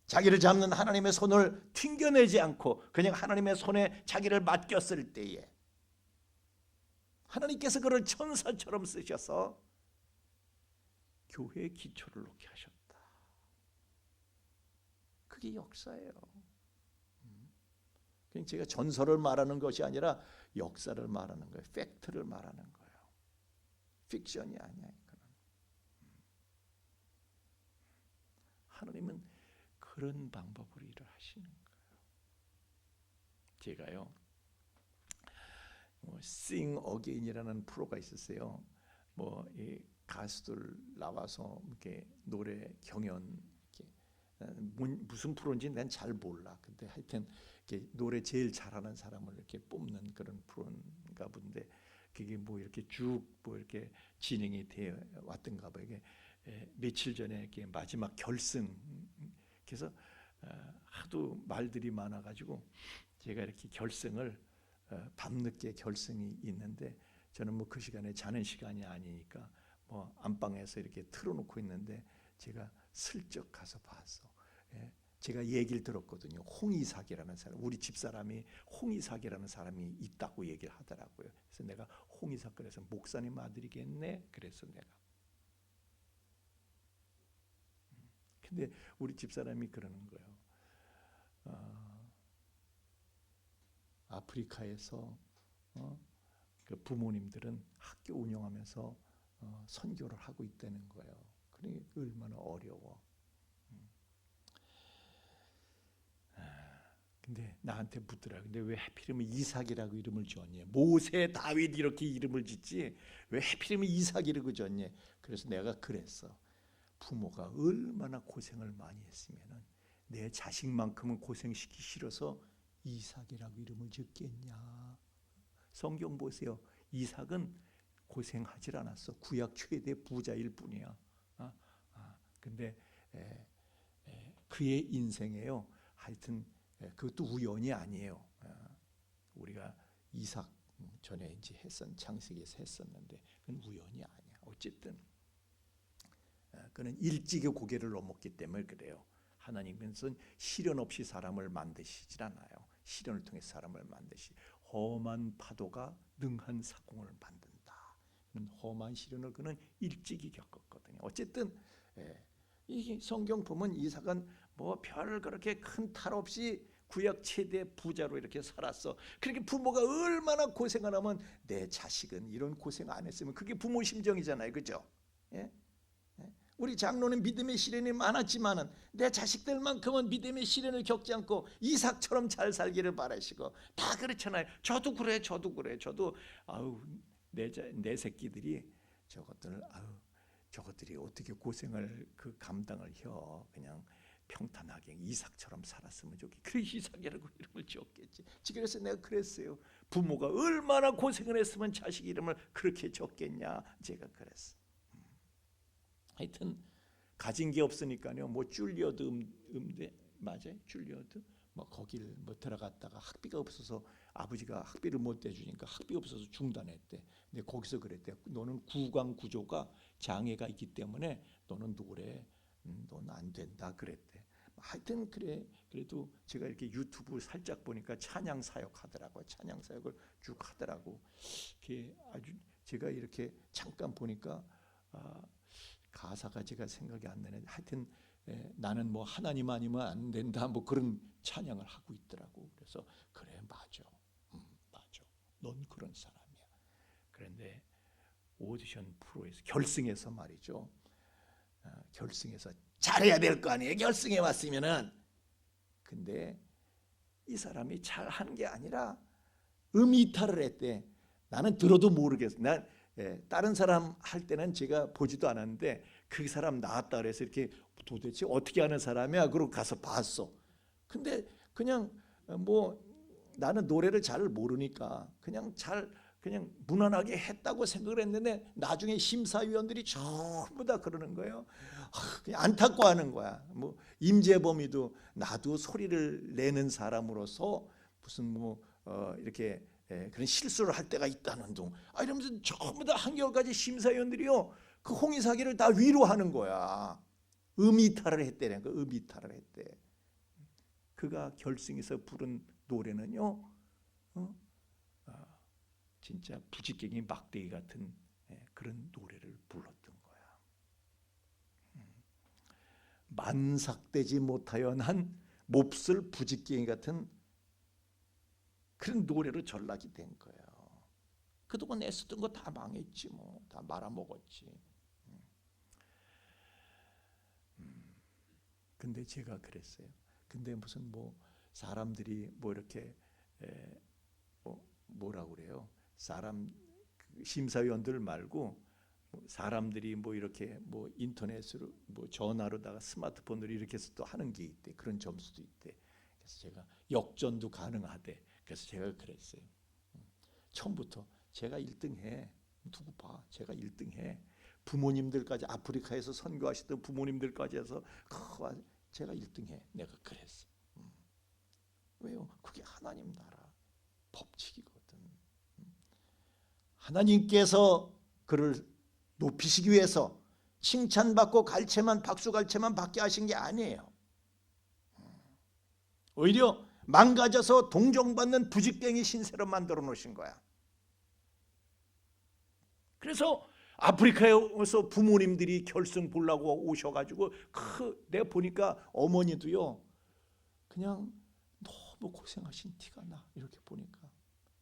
자기를 잡는 하나님의 손을 튕겨내지 않고 그냥 하나님의 손에 자기를 맡겼을 때에 하나님께서 그를 천사처럼 쓰셔서 교회의 기초를 놓게 하셨다. 그게 역사예요. 그냥 제가 전설을 말하는 것이 아니라 역사를 말하는 거예요. 팩트를 말하는 거예요. 픽션이 아니야. 하나님은 그런 방법으로 일을 하시는 거예요. 제가요, Sing Again이라는 프로가 있었어요. 이 가수들 나와서 이렇게 노래 경연, 무슨 프로인지 난 잘 몰라. 근데 하여튼 이렇게 노래 제일 잘하는 사람을 이렇게 뽑는 그런 프로인가 본데, 그게 뭐 이렇게 쭉 뭐 이렇게 진행이 되어 왔던가 봐. 이게 며칠 전에 이렇게 마지막 결승, 그래서 하도 말들이 많아가지고 제가 이렇게 결승을 밤늦게 결승이 있는데, 저는 뭐 그 시간에 자는 시간이 아니니까 뭐 안방에서 이렇게 틀어놓고 있는데 제가 슬쩍 가서 봤어. 제가 얘기를 들었거든요. 홍이삭이라는 사람, 우리 집사람이 홍이삭이라는 사람이 있다고 얘기를 하더라고요. 그래서 내가 홍이삭, 그래서 목사님 아들이겠네. 그래서 내가 근데 우리 집사람이 그러는 거예요. 아프리카에서 그 부모님들은 학교 운영하면서 선교를 하고 있다는 거예요. 그러니 얼마나 어려워. 근데 나한테 묻더라. 근데 왜 하필이면 이삭이라고 이름을 지었니? 모세, 다윗 이렇게 이름을 짓지 왜 하필이면 이삭이라고 지었니? 그래서 내가 그랬어. 부모가 얼마나 고생을 많이 했으면은 내 자식만큼은 고생시키기 싫어서 이삭이라고 이름을 짓겠냐? 성경 보세요. 이삭은 고생하질 않았어. 구약 최대 부자일 뿐이야. 근데 그의 인생에요. 하여튼 그것도 우연이 아니에요. 우리가 이삭 전에 이제 창세기에서 했었는데 그건 우연이 아니야. 어쨌든 그는 일찍이 고개를 넘었기 때문에 그래요. 하나님은 시련 없이 사람을 만드시질 않아요. 시련을 통해 사람을 만드시. 험한 파도가 능한 사공을 만든다. 험한 시련을 그는 일찍이 겪었거든요. 어쨌든 이 성경 보면 이삭은 뭐 별 그렇게 큰 탈 없이 구약 최대 부자로 이렇게 살았어. 그렇게 부모가 얼마나 고생을 하면 내 자식은 이런 고생 안 했으면 그게 부모 심정이잖아요. 그죠? 예? 우리 장로는 믿음의 시련이 많았지만은 내 자식들만큼은 믿음의 시련을 겪지 않고 이삭처럼 잘 살기를 바라시고 다 그렇잖아요. 저도 그래. 저도 내 새끼들이 저것들이 어떻게 고생을 그 감당을 혀. 그냥 평탄하게 이삭처럼 살았으면 좋겠지. 그래 이삭이라고 이름을 지었겠지. 그래서 내가 그랬어요. 부모가 얼마나 고생을 했으면 자식 이름을 그렇게 줬겠냐. 제가 그랬어. 하여튼 가진 게 없으니까요. 뭐 줄리어드 음대 맞아요. 줄리어드 뭐 거길 뭐 들어갔다가 학비가 없어서 아버지가 학비를 못 대주니까 학비 없어서 중단했대. 근데 거기서 그랬대. 너는 구강 구조가 장애가 있기 때문에 너는 노래 넌 안 된다 그랬대. 하여튼 그래. 그래도 제가 이렇게 유튜브 살짝 보니까 찬양 사역 하더라고요. 찬양 사역을 쭉 하더라고. 이게 아주 제가 이렇게 잠깐 보니까 가사가 제가 생각이 안 나네. 하여튼 나는 뭐 하나님 아니면 안 된다 뭐 그런 찬양을 하고 있더라고. 그래서 그래 맞아. 넌 그런 사람이야. 그런데 오디션 프로에서 결승에서 말이죠. 결승에서 잘해야 될 거 아니에요. 결승에 왔으면은. 근데 이 사람이 잘하는 게 아니라 이탈을 했대. 나는 들어도 모르겠어. 난 다른 사람 할 때는 제가 보지도 않았는데 그 사람 나왔다 그래서 이렇게 도대체 어떻게 하는 사람이야? 그러고 가서 봤어. 근데 그냥 뭐 나는 노래를 잘 모르니까 그냥 무난하게 했다고 생각을 했는데 나중에 심사위원들이 전부 다 그러는 거예요. 그냥 안타까워하는 거야. 뭐 임재범이도 나도 소리를 내는 사람으로서 무슨 이렇게 그런 실수를 할 때가 있다는 둥. 이러면서 전부 다 한결까지 심사위원들이요. 그 홍의사기를 다 위로하는 거야. 이탈을 했대는 거. 이탈을 했대. 그가 결승에서 부른 노래는요. 진짜 부지깽이 막대기 같은 그런 노래를 불렀던 거야. 만삭되지 못하여 난 몹쓸 부지깽이 같은 그런 노래로 전락이 된 거예요. 그동안 애쓰던 거 다 망했지 뭐. 다 말아먹었지. 근데 제가 그랬어요. 근데 무슨 뭐 사람들이 뭐 이렇게 뭐라고 그래요? 사람 심사위원들 말고 사람들이 뭐 이렇게 뭐 인터넷으로 뭐 전화로다가 스마트폰으로 이렇게 해서 또 하는 게 있대. 그런 점수도 있대. 그래서 제가 역전도 가능하대. 그래서 제가 그랬어요. 처음부터 제가 1등해. 두고 봐. 제가 1등해. 부모님들까지 아프리카에서 선교하시던 부모님들까지 해서 제가 1등해. 내가 그랬어. 왜요? 그게 하나님 나라 법칙이거든. 하나님께서 그를 높이시기 위해서 칭찬받고 박수 갈채만 받게 하신 게 아니에요. 오히려 망가져서 동정받는 부직갱이 신세로 만들어 놓으신 거야. 그래서 아프리카에서 부모님들이 결승 보려고 오셔가지고 내가 보니까 어머니도요 그냥 너무 고생하신 티가 나. 이렇게 보니까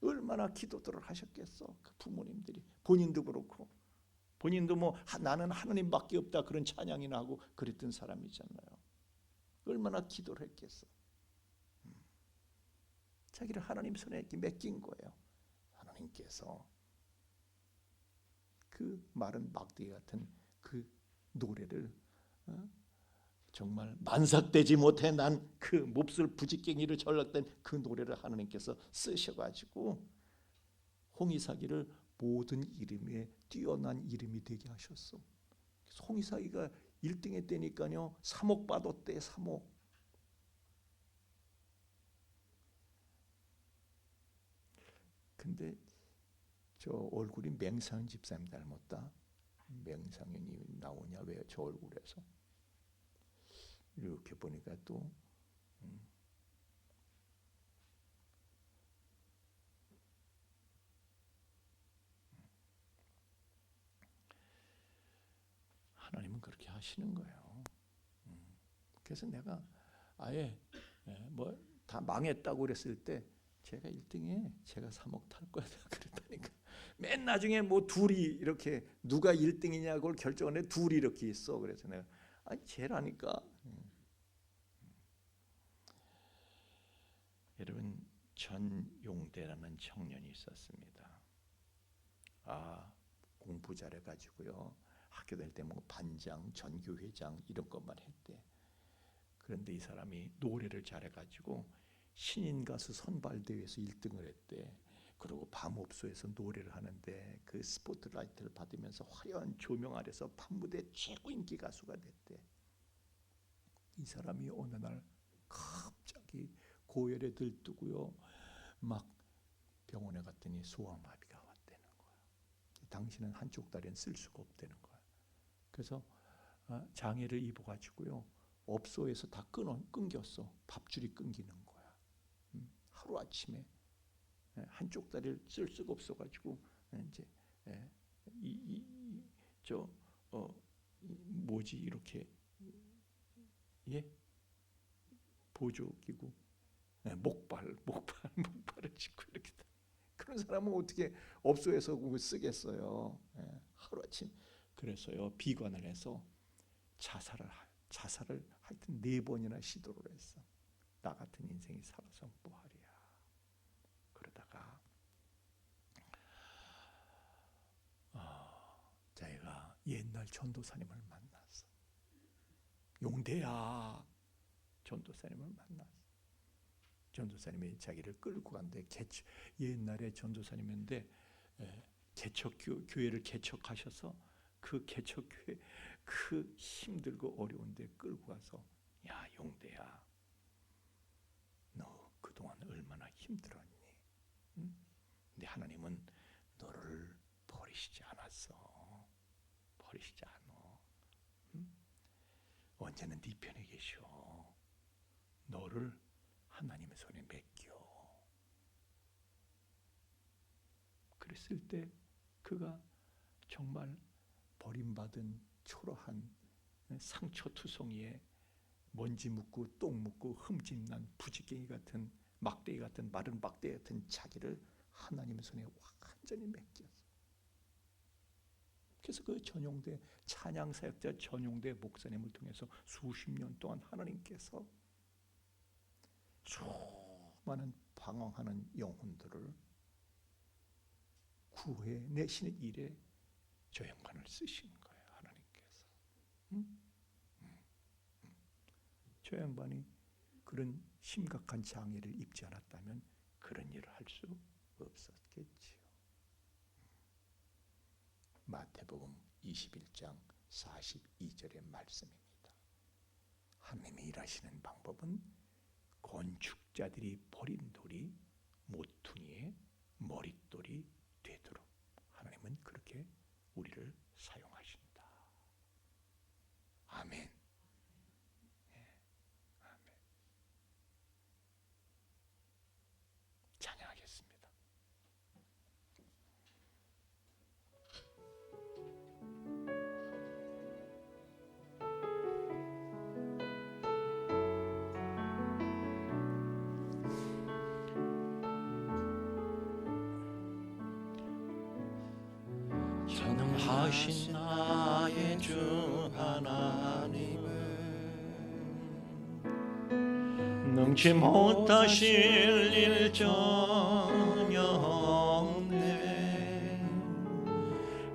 얼마나 기도들을 하셨겠어 그 부모님들이. 본인도 그렇고 본인도 뭐 나는 하나님밖에 없다 그런 찬양이나 하고 그랬던 사람이잖아요. 얼마나 기도를 했겠어. 자기를 하나님 손에 맡긴 거예요. 하나님께서 그 마른 막대기 같은 그 노래를 정말 만삭되지 못해 난 그 몹쓸 부지깽이를 전락된 그 노래를 하나님께서 쓰셔가지고 홍이삭이를 모든 이름에 뛰어난 이름이 되게 하셨어. 홍이삭이가 1등 했다니까요. 3억 받았대. 3억. 근데 저 얼굴이 맹상현 집사님 닮았다. 맹상현이 나오냐 왜 저 얼굴에서. 이렇게 보니까 또 하나님은 그렇게 하시는 거예요. 그래서 내가 아예 뭐 다 망했다고 그랬을 때 제가 1등에 제가 3억 탈 거야 그랬다니까. 맨 나중에 뭐 둘이 이렇게 누가 1등이냐고 결정하는데 둘이 이렇게 있어. 그래서 내가 아니 쟤라니까. 여러분 전용대라는 청년이 있었습니다. 공부 잘해가지고요. 학교 다닐 때 뭐 반장, 전교회장 이런 것만 했대. 그런데 이 사람이 노래를 잘해가지고 신인 가수 선발 대회에서 1등을 했대. 그리고 밤업소에서 노래를 하는데 그 스포트라이트를 받으면서 화려한 조명 아래서 밤무대 최고 인기 가수가 됐대. 이 사람이 어느 날 갑자기 고열에 들뜨고요. 막 병원에 갔더니 소아마비가 왔다는 거야. 당신은 한쪽 다리는 쓸 수가 없다는 거야. 그래서 장애를 입어가지고요. 업소에서 다 끊겼어. 밥줄이 끊기는 거야. 하루 아침에 한쪽 다리를 쓸 수가 없어가지고 이제 뭐지 이렇게 보조기구 목발을 짚고 이렇게 그런 사람은 어떻게 업소에서 그걸 쓰겠어요. 하루 아침 그래서요 비관을 해서 자살을 하여튼 4번이나 시도를 했어. 나 같은 인생이 살아서 뭐하랴. 그러다가 자기가 옛날 전도사님을 만났어. 용대야 전도사님을 만났어. 전도사님이 자기를 끌고 간대. 옛날에 전도사님인데 교회를 개척하셔서 그 개척교회 그 힘들고 어려운데 끌고 가서 야 용대야 너 그동안 얼마나 힘들었니? 응? 근데 하나님은 너를 버리시지 않았어. 버리시지 않어. 응? 언제는 네 편에 계셔. 너를 하나님의 손에 맡겨. 그랬을 때 그가 정말 버림받은 초라한 상처투성이에 먼지 묻고 똥 묻고 흠집난 부지깽이 같은 막대기 같은 마른 막대기 같은 자기를 하나님의 손에 완전히 맡겼어. 그래서 그 전용대 찬양사역자 전용대 목사님을 통해서 수십 년 동안 하나님께서 수많은 방황하는 영혼들을 구해내시는 일에 저 양반을 쓰시는 거예요. 하나님께서. 저 양반이 그런 심각한 장애를 입지 않았다면 그런 일을 할 수 없었겠지요. 마태복음 21장 42절의 말씀입니다. 하나님이 일하시는 방법은 건축자들이 버린 돌이 모퉁이의 머릿돌이 되도록 하나님은 그렇게 우리를 사용하신다. 아멘. 아멘. 찬양하겠습니다. 전능하신 나의 주 하나님은 능치 못하실 일 전혀 없네.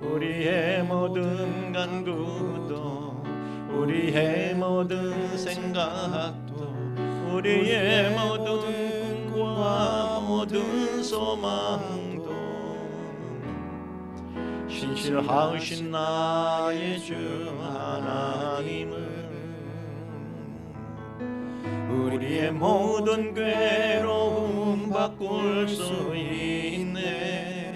우리의 모든 간구도 우리의 모든 생각도 우리의 모든 꿈과 모든 소망도 신실하신 나의 주 하나님은 우리의 모든 괴로움 바꿀 수 있네.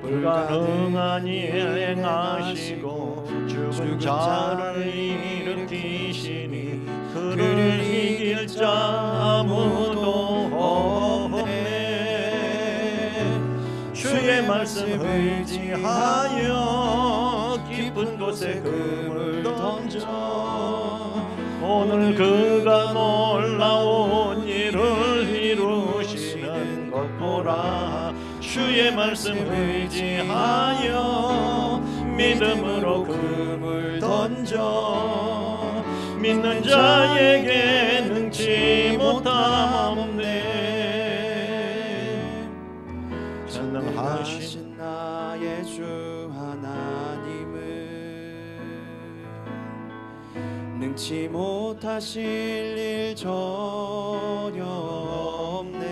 불가능한 일 행하시고 죽은 자를 일으키시니 그를 이길 자 아무도 없네. 주의 말씀 의지하여 깊은 곳에 금을 던져 오늘 그가 놀라운 일을 이루시는 것 보라. 주의 말씀 의지하여 믿음으로 금을 던져 믿는 자에게 능치 못함 없네. 전능하신 나의 주 하나님은 능치 못하실 일 전혀 없네.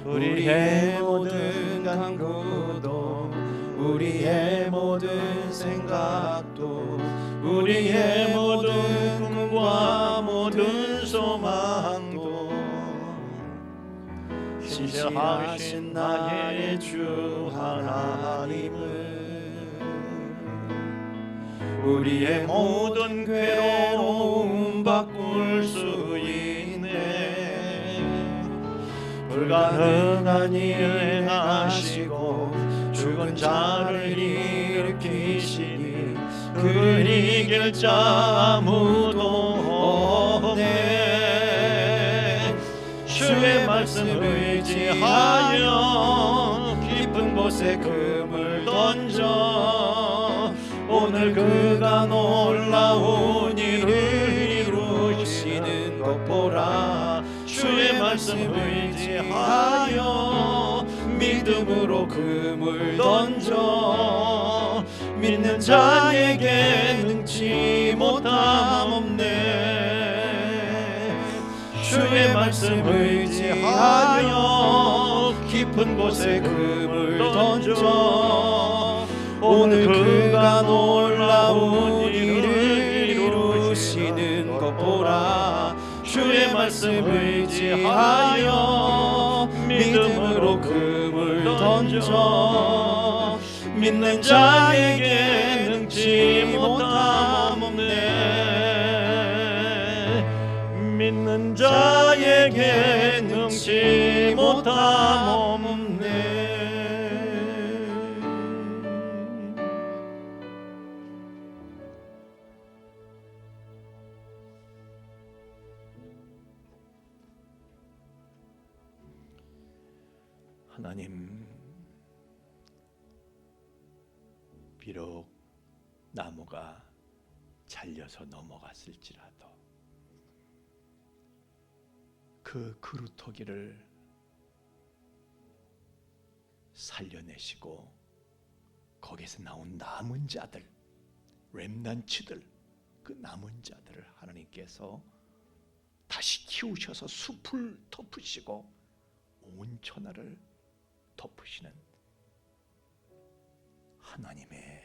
우리의 모든 간구도 우리의 모든 생각도 우리의 모든 꿈과 모든 소망도 신실하신 나의 주 하나님은 우리의 모든 괴로움 바꿀 수 있네. 불가능한 일 행하시고 죽은 자를 일으키시니 그를 이길 자 아무도 없네. 주의 말씀 의지하여 깊은 곳에 금을 던져 오늘 그가 놀라운 일을 이루시는 것 보라. 주의 말씀 의지하여 믿음으로 금을 던져 믿는 자에게 능치 못함 없네. 주의 말씀 의지하여 깊은 곳에 금을 던져 오늘 그가 놀라운 일을 이루시는 것 보라. 주의 말씀 의지하여 믿음으로 금을 던져 믿는 자에게 능치 못함 없네. 믿는 자에게 능치 못함 없네. 하나님, 비록 나무가 잘려서 넘어갔을지라도 그 그루터기를 살려내시고 거기서 나온 남은 자들, 렘넌츠들, 그 남은 자들을 하나님께서 다시 키우셔서 숲을 덮으시고 온 천하를 덮으시는 하나님의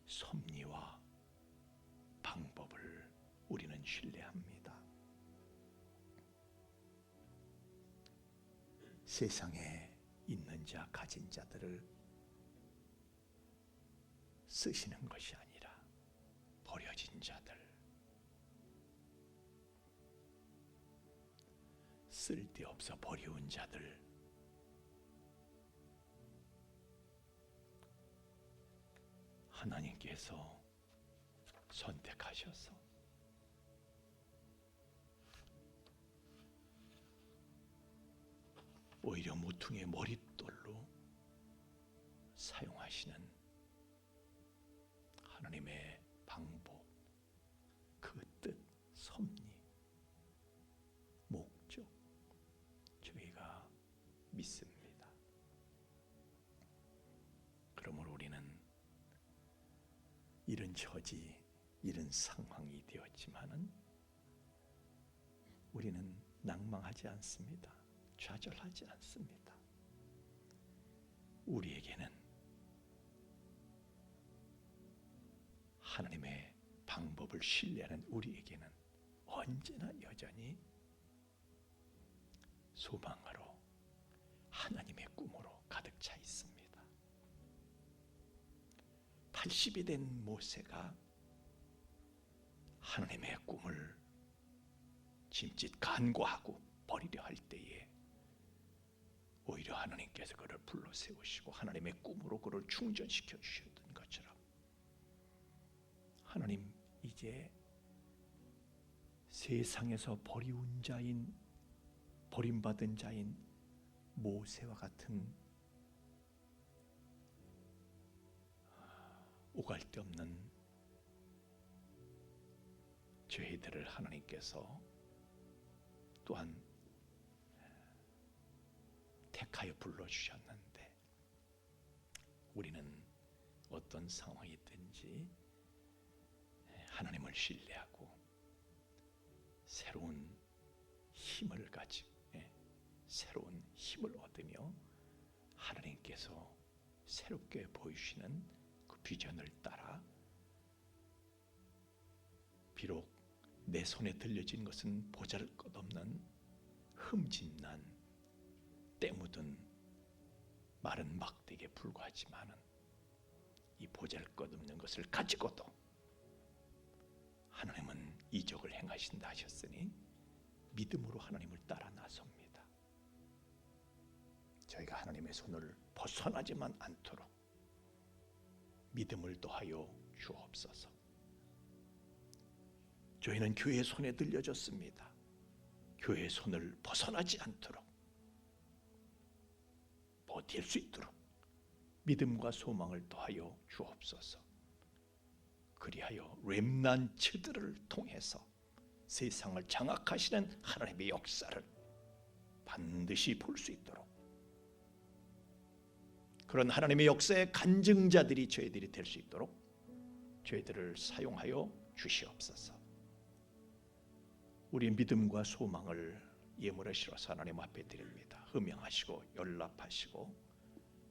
섭리와 방법을 우리는 신뢰합니다. 세상에 있는 자, 가진 자들을 쓰시는 것이 아니라 버려진 자들, 쓸데없어 버려온 자들, 하나님께서 선택하셔서 오히려 모퉁이의 머릿돌로 사용하시는 하나님의 방법, 그 뜻, 섭리, 목적 저희가 믿습니다. 그러므로 우리는 이런 처지, 이런 상황이 되었지만은 우리는 낭망하지 않습니다. 좌절하지 않습니다. 우리에게는 하나님의 방법을 신뢰하는 우리에게는 언제나 여전히 소망으로 하나님의 꿈으로 가득 차 있습니다. 80이 된 모세가 하나님의 꿈을 짐짓 간과하고 버리려 할 때에 오히려 하나님께서 그를 불러 세우시고 하나님의 꿈으로 그를 충전시켜 주셨던 것처럼 하나님 이제 세상에서 버리운 자인, 버림받은 자인 모세와 같은 오갈 데 없는 저희들을 하나님께서 또한 택하여 불러주셨는데 우리는 어떤 상황이 있든지 하나님을 신뢰하고 새로운 힘을 가지고 새로운 힘을 얻으며 하나님께서 새롭게 보이시는 그 비전을 따라 비록 내 손에 들려진 것은 보잘것없는 흠집난 때 묻은 마른 막대기에 불과하지만은 이 보잘것없는 것을 가지고도 하나님은 이적을 행하신다 하셨으니 믿음으로 하나님을 따라 나섭니다. 저희가 하나님의 손을 벗어나지만 않도록 믿음을 더하여 주옵소서. 저희는 교회의 손에 들려졌습니다. 교회의 손을 벗어나지 않도록 버틸 수 있도록 믿음과 소망을 더하여 주옵소서. 그리하여 렘넌트들을 통해서 세상을 장악하시는 하나님의 역사를 반드시 볼 수 있도록 그런 하나님의 역사의 간증자들이 저희들이 될 수 있도록 저희들을 사용하여 주시옵소서. 우리 믿음과 소망을 예물에 실어서 하나님 앞에 드립니다. 흠양하시고 연락하시고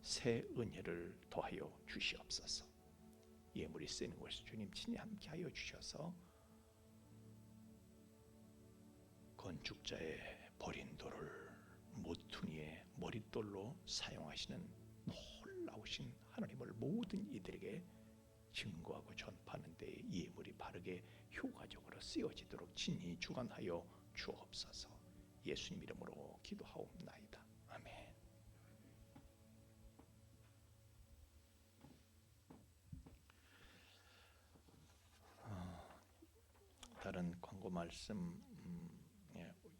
새 은혜를 더하여 주시옵소서. 예물이 쓰이는 곳에서 주님 친히 함께하여 주셔서 건축자의 버린 돌을 모퉁이의 머릿돌로 사용하시는 놀라우신 하나님을 모든 이들에게 증거하고 전파하는 데 예물이 바르게 효과적으로 쓰여지도록 친히 주관하여 주옵소서. 예수님 이름으로 기도하옵나이다. 아멘. 다른 광고 말씀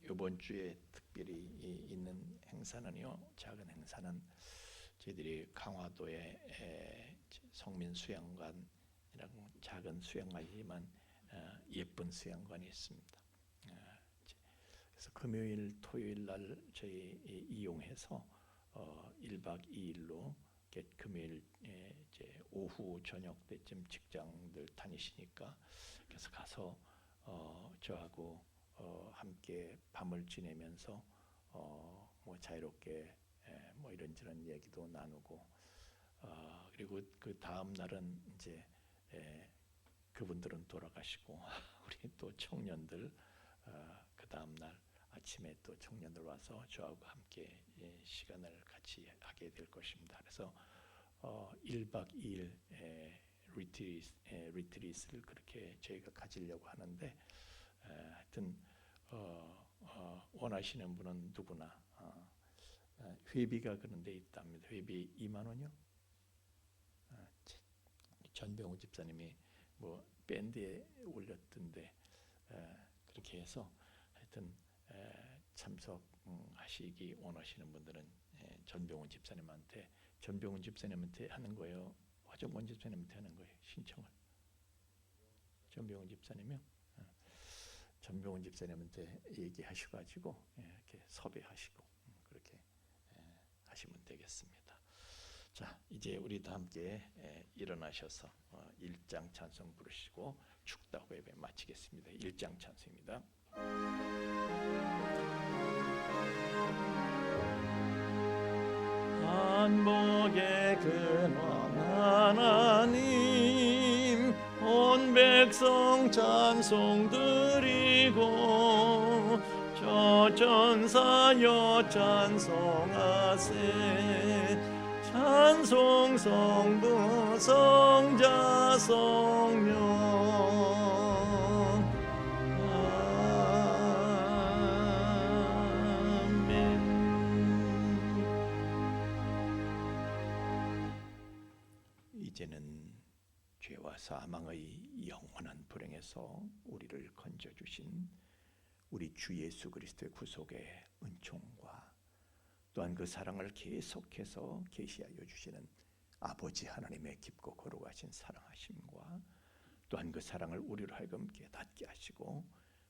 이번 주에 특별히 있는 행사는요. 작은 행사는 저희들이 강화도에 성민 수양관이라고 작은 수양관이지만 예쁜 수양관이 있습니다. 그래서 금요일, 토요일 날 저희 이용해서 1박 2일로 금요일 이제 오후 저녁 때쯤 직장들 다니시니까 그래서 가서 저하고 함께 밤을 지내면서 뭐 자유롭게 뭐 이런저런 얘기도 나누고 그리고 그 다음 날은 이제 그분들은 돌아가시고 우리 또 청년들 그 다음 날 아침에 또 청년들 와서 저하고 함께 시간을 같이 하게 될 것입니다. 그래서 1박 2일 리트릿을 그렇게 저희가 가지려고 하는데 하여튼 원하시는 분은 누구나 회비가 그런 데 있답니다. 회비 2만 원이요? 전병우 집사님이 뭐 밴드에 올렸던데 그렇게 해서 하여튼 참석 하시기 원하시는 분들은 전병훈 집사님한테 하는 거예요. 화정권 집사님한테 하는 거예요. 신청을. 전병훈 집사님이요. 전병훈 집사님한테 얘기하셔가지고 이렇게 섭외하시고 그렇게 하시면 되겠습니다. 자, 이제 우리 다 함께 일어나셔서 1장 찬송 부르시고 축祷 예배 마치겠습니다. 1장 찬송입니다. 한복의 근원 하나님 온 백성 찬송 드리고 저 전사여 찬송하세 찬송 성부 성자 성령 이제는 죄와 사망의 영원한 불행에서 우리를 건져주신 우리 주 예수 그리스도의 구속의 은총과 또한 그 사랑을 계속해서 계시하여 주시는 아버지 하나님의 깊고 거룩하신 사랑하심과 또한 그 사랑을 우리로 하여금 깨닫게 하시고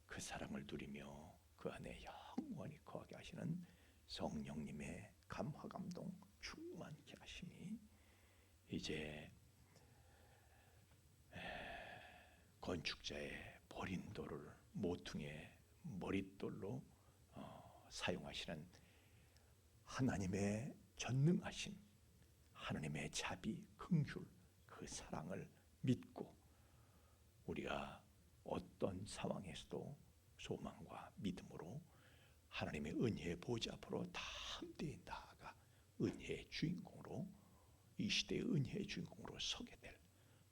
그 사랑을 누리며 그 안에 영원히 거하게 하시는 성령님의 감화 감동 충만케 하심이 이제 건축자의 버린 돌을 모퉁이의 머릿돌로 사용하시는 하나님의 전능하심, 하나님의 자비, 긍휼, 그 사랑을 믿고 우리가 어떤 상황에서도 소망과 믿음으로 하나님의 은혜의 보좌 앞으로 다 함께 나아가 은혜의 주인공으로 이 시대의 은혜의 주인공으로 서게 될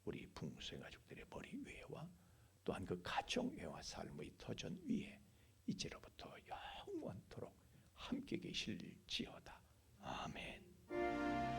우리 풍수의 가족들의 머리 위에와 또한 그 가정회와 삶의 터전 위에 이제로부터 영원토록 함께 계실지어다. 아멘.